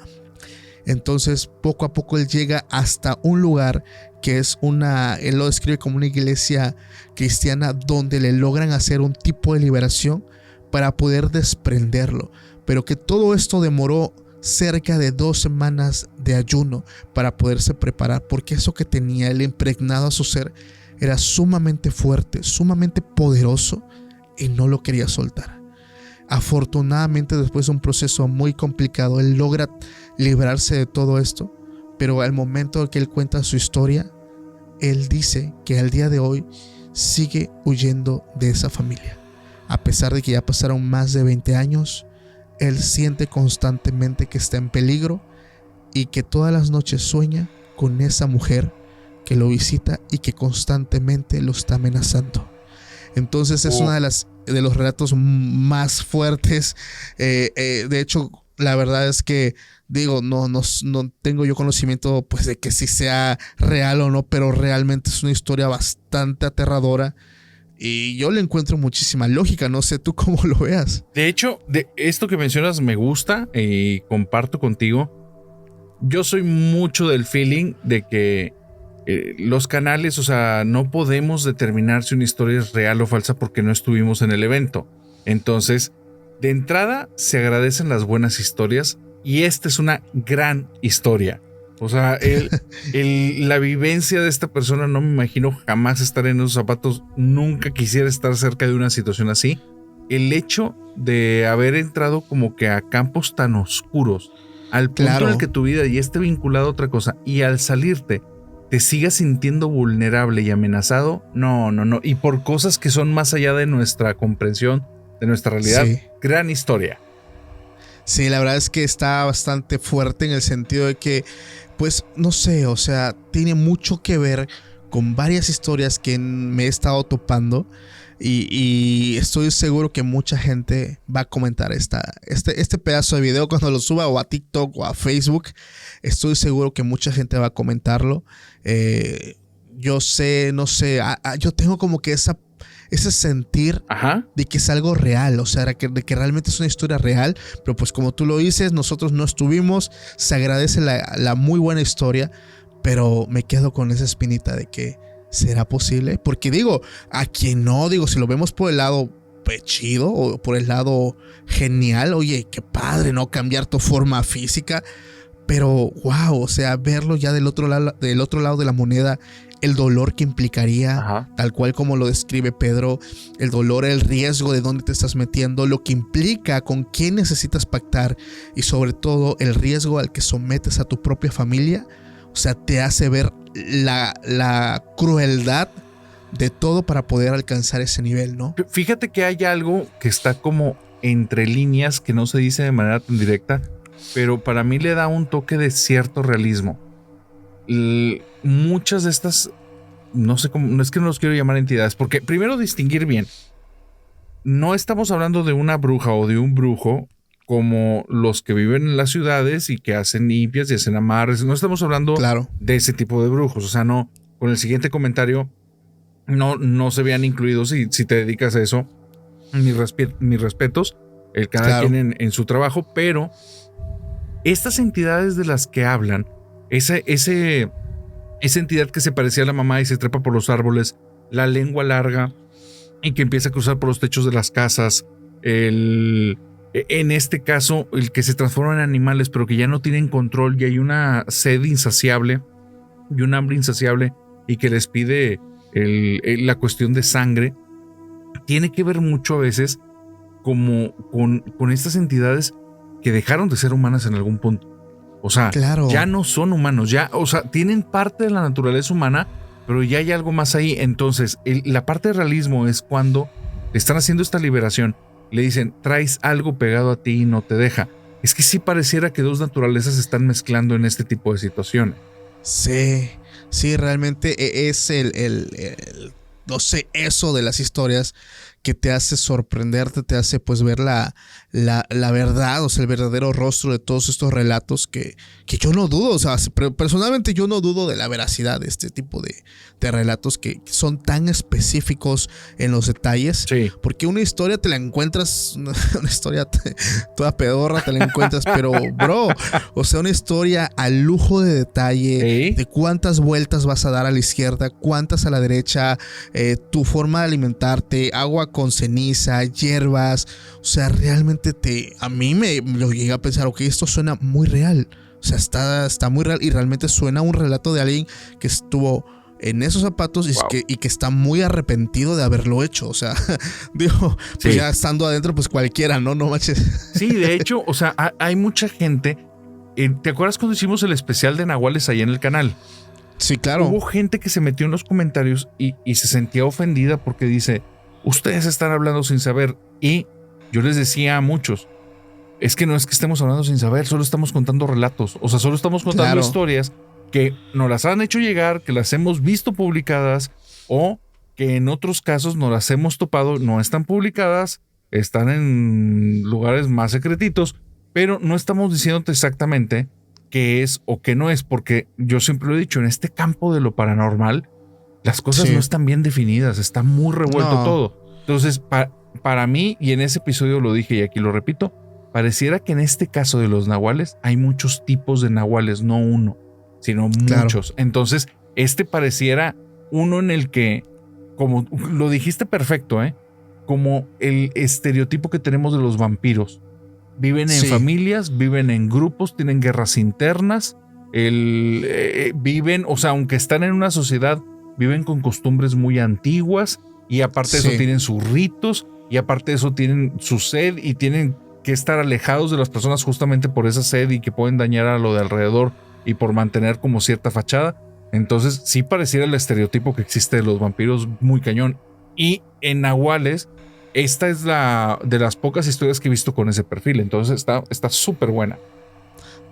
Entonces poco a poco él llega hasta un lugar que es él lo describe como una iglesia cristiana, donde le logran hacer un tipo de liberación para poder desprenderlo, pero que todo esto demoró cerca de 2 semanas de ayuno para poderse preparar, porque eso que tenía él impregnado a su ser era sumamente fuerte, sumamente poderoso, y no lo quería soltar. Afortunadamente, después de un proceso muy complicado, él logra librarse de todo esto, pero al momento que él cuenta su historia, él dice que al día de hoy sigue huyendo de esa familia. A pesar de que ya pasaron más de 20 años, él siente constantemente que está en peligro y que todas las noches sueña con esa mujer que lo visita y que constantemente lo está amenazando. Entonces es una de los relatos más fuertes. De hecho, la verdad es que digo, no tengo yo conocimiento pues de que si sea real o no, pero realmente es una historia bastante aterradora y yo le encuentro muchísima lógica. No sé tú cómo lo veas. De hecho, de esto que mencionas me gusta y comparto contigo. Yo soy mucho del feeling de que los canales, o sea, no podemos determinar si una historia es real o falsa porque no estuvimos en el evento. Entonces, de entrada, se agradecen las buenas historias y esta es una gran historia. O sea, la vivencia de esta persona, no me imagino jamás estar en esos zapatos. Nunca quisiera estar cerca de una situación así. El hecho de haber entrado como que a campos tan oscuros, al punto en el que tu vida ya esté vinculada a otra cosa, y al salirte te sigas sintiendo vulnerable y amenazado, no. Y por cosas que son más allá de nuestra comprensión, de nuestra realidad. Sí. Gran historia. Sí, la verdad es que está bastante fuerte en el sentido de que, pues, no sé, o sea, tiene mucho que ver con varias historias que me he estado topando y estoy seguro que mucha gente va a comentar este pedazo de video cuando lo suba o a TikTok o a Facebook. Estoy seguro que mucha gente va a comentarlo. Yo sé, no sé, yo tengo como que ese sentir de que es algo real, o sea, de que realmente es una historia real, pero pues como tú lo dices, nosotros no estuvimos, se agradece la muy buena historia, pero me quedo con esa espinita de que ¿será posible? Porque digo, a quien no, digo, si lo vemos por el lado chido o por el lado genial, oye, qué padre, ¿no? Cambiar tu forma física, pero wow, o sea, verlo ya del otro lado de la moneda, el dolor que implicaría, tal cual como lo describe Pedro, el dolor, el riesgo de dónde te estás metiendo, lo que implica, con quién necesitas pactar y sobre todo el riesgo al que sometes a tu propia familia, o sea, te hace ver la crueldad de todo para poder alcanzar ese nivel, ¿no? Fíjate que hay algo que está como entre líneas, que no se dice de manera tan directa, pero para mí le da un toque de cierto realismo. Muchas de estas, no sé cómo, no es que no los quiero llamar entidades, porque primero distinguir bien, no estamos hablando de una bruja o de un brujo como los que viven en las ciudades y que hacen limpias y hacen amarres. No estamos hablando de ese tipo de brujos. O sea, no, con el siguiente comentario no se vean incluidos si te dedicas a eso. Mis respetos, cada quien en su trabajo, pero estas entidades de las que hablan, esa entidad que se parecía a la mamá y se trepa por los árboles, la lengua larga y que empieza a cruzar por los techos de las casas, en este caso, el que se transforma en animales, pero que ya no tienen control y hay una sed insaciable y un hambre insaciable y que les pide la cuestión de sangre, tiene que ver mucho a veces como con estas entidades que dejaron de ser humanas en algún punto. O sea, claro, ya no son humanos, ya, o sea, tienen parte de la naturaleza humana, pero ya hay algo más ahí. Entonces, la parte de realismo es cuando están haciendo esta liberación. Le dicen, traes algo pegado a ti y no te deja. Es que sí pareciera que dos naturalezas se están mezclando en este tipo de situaciones. Sí, realmente es no sé, eso de las historias que te hace sorprenderte, te hace pues ver la verdad, o sea, el verdadero rostro de todos estos relatos que yo no dudo, o sea, personalmente yo no dudo de la veracidad de este tipo de relatos que son tan específicos en los detalles, sí. Porque una historia te la encuentras, una historia toda pedorra te la encuentras, pero bro, o sea, una historia al lujo de detalle, ¿Sí? De cuántas vueltas vas a dar a la izquierda, cuántas a la derecha, tu forma de alimentarte, agua con ceniza, hierbas, o sea, realmente a mí me lo llegué a pensar, ok, esto suena muy real, o sea, está muy real y realmente suena un relato de alguien que estuvo en esos zapatos y que está muy arrepentido de haberlo hecho, o sea, digo, pues sí. Ya estando adentro, pues cualquiera, ¿no? No manches. Sí, de hecho, o sea, hay mucha gente, ¿te acuerdas cuando hicimos el especial de Nahuales ahí en el canal? Sí, claro. Hubo gente que se metió en los comentarios y se sentía ofendida porque dice, ustedes están hablando sin saber. Y yo les decía a muchos, es que no es que estemos hablando sin saber, solo estamos contando relatos. O sea, solo estamos contando historias que nos las han hecho llegar, que las hemos visto publicadas o que en otros casos no las hemos topado, no están publicadas, están en lugares más secretitos, pero no estamos diciéndote exactamente qué es o qué no es, porque yo siempre lo he dicho, en este campo de lo paranormal, las cosas no están bien definidas, está muy revuelto todo. Entonces, para mí, y en ese episodio lo dije y aquí lo repito, pareciera que en este caso de los nahuales hay muchos tipos de nahuales, no uno, sino muchos. Entonces, pareciera uno en el que, como lo dijiste perfecto, como el estereotipo que tenemos de los vampiros. Viven en familias, viven en grupos, tienen guerras internas, viven, o sea, aunque están en una sociedad, viven con costumbres muy antiguas y aparte de eso tienen sus ritos y aparte de eso tienen su sed y tienen que estar alejados de las personas justamente por esa sed y que pueden dañar a lo de alrededor y por mantener como cierta fachada. Entonces sí pareciera el estereotipo que existe de los vampiros muy cañón. Y en nahuales, esta es de las pocas historias que he visto con ese perfil. Entonces está súper buena.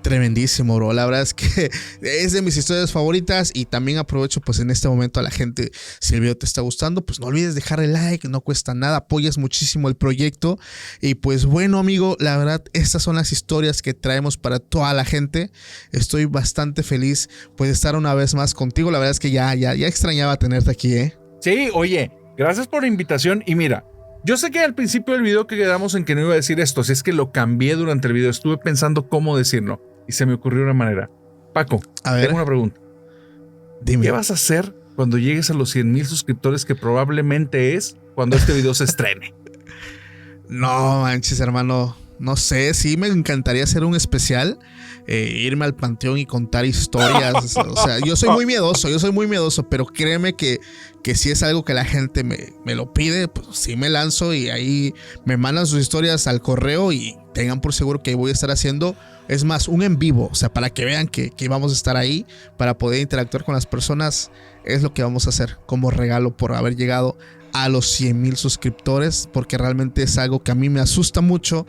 Tremendísimo, bro. La verdad es que es de mis historias favoritas y también aprovecho pues en este momento a la gente, si el video te está gustando, pues no olvides dejar el like, no cuesta nada, apoyas muchísimo el proyecto y pues bueno, amigo, la verdad estas son las historias que traemos para toda la gente. Estoy bastante feliz pues de estar una vez más contigo. La verdad es que ya extrañaba tenerte aquí, Sí, oye, gracias por la invitación y mira, yo sé que al principio del video que quedamos en que no iba a decir esto, así es que lo cambié durante el video, estuve pensando cómo decirlo y se me ocurrió una manera. Paco, tengo una pregunta. Dime. ¿Qué vas a hacer cuando llegues a los 100,000 suscriptores que probablemente es cuando este video se estrene? No manches, hermano. No sé, sí me encantaría hacer un especial, irme al panteón y contar historias. O sea, yo soy muy miedoso, pero créeme que si es algo que la gente me lo pide, pues sí me lanzo y ahí me mandan sus historias al correo y tengan por seguro que voy a estar haciendo, es más, un en vivo, o sea, para que vean que vamos a estar ahí, para poder interactuar con las personas, es lo que vamos a hacer como regalo por haber llegado a los 100,000 suscriptores, porque realmente es algo que a mí me asusta mucho.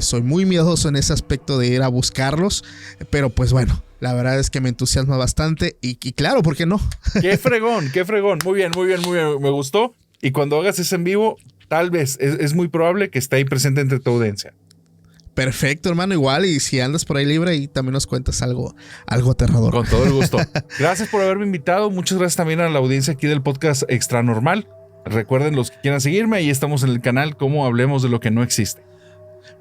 Soy muy miedoso en ese aspecto de ir a buscarlos, pero pues bueno, la verdad es que me entusiasma bastante y claro, ¿por qué no? Qué fregón. Muy bien, me gustó. Y cuando hagas ese en vivo, tal vez, es muy probable que esté ahí presente entre tu audiencia. Perfecto, hermano, igual, y si andas por ahí libre y también nos cuentas algo aterrador. Con todo el gusto. Gracias por haberme invitado. Muchas gracias también a la audiencia aquí del podcast Extra Normal. Recuerden, los que quieran seguirme, ahí estamos en el canal como Hablemos de lo que no existe.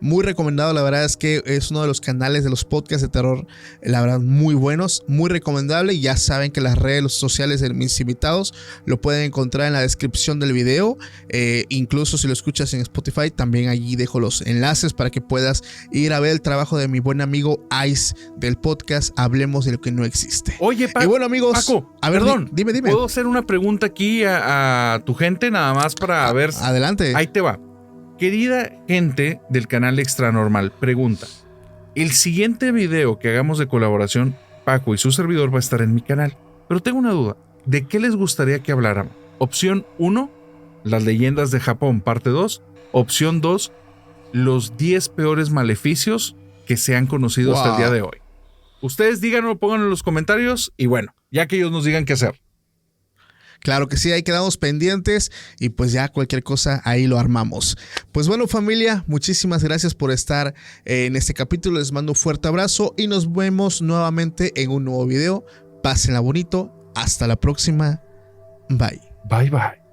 Muy recomendado, la verdad es que es uno de los canales de los podcasts de terror, la verdad, muy buenos, muy recomendable. Y ya saben que las redes sociales de mis invitados lo pueden encontrar en la descripción del video. Incluso si lo escuchas en Spotify, también allí dejo los enlaces para que puedas ir a ver el trabajo de mi buen amigo Ice del podcast Hablemos de lo que no existe. Oye, y bueno, amigos, Paco, a ver, perdón, dime. ¿Puedo hacer una pregunta aquí a tu gente nada más para ver? Adelante. Ahí te va. Querida gente del canal Extra Normal, pregunta. El siguiente video que hagamos de colaboración, Paco y su servidor va a estar en mi canal. Pero tengo una duda. ¿De qué les gustaría que habláramos? Opción 1, las leyendas de Japón, parte 2. Opción 2, los 10 peores maleficios que se han conocido hasta el día de hoy. Ustedes díganlo, pónganlo en los comentarios y bueno, ya que ellos nos digan qué hacer. Claro que sí, ahí quedamos pendientes y pues ya cualquier cosa ahí lo armamos. Pues bueno, familia, muchísimas gracias por estar en este capítulo. Les mando un fuerte abrazo y nos vemos nuevamente en un nuevo video. Pásenla bonito. Hasta la próxima. Bye. Bye bye.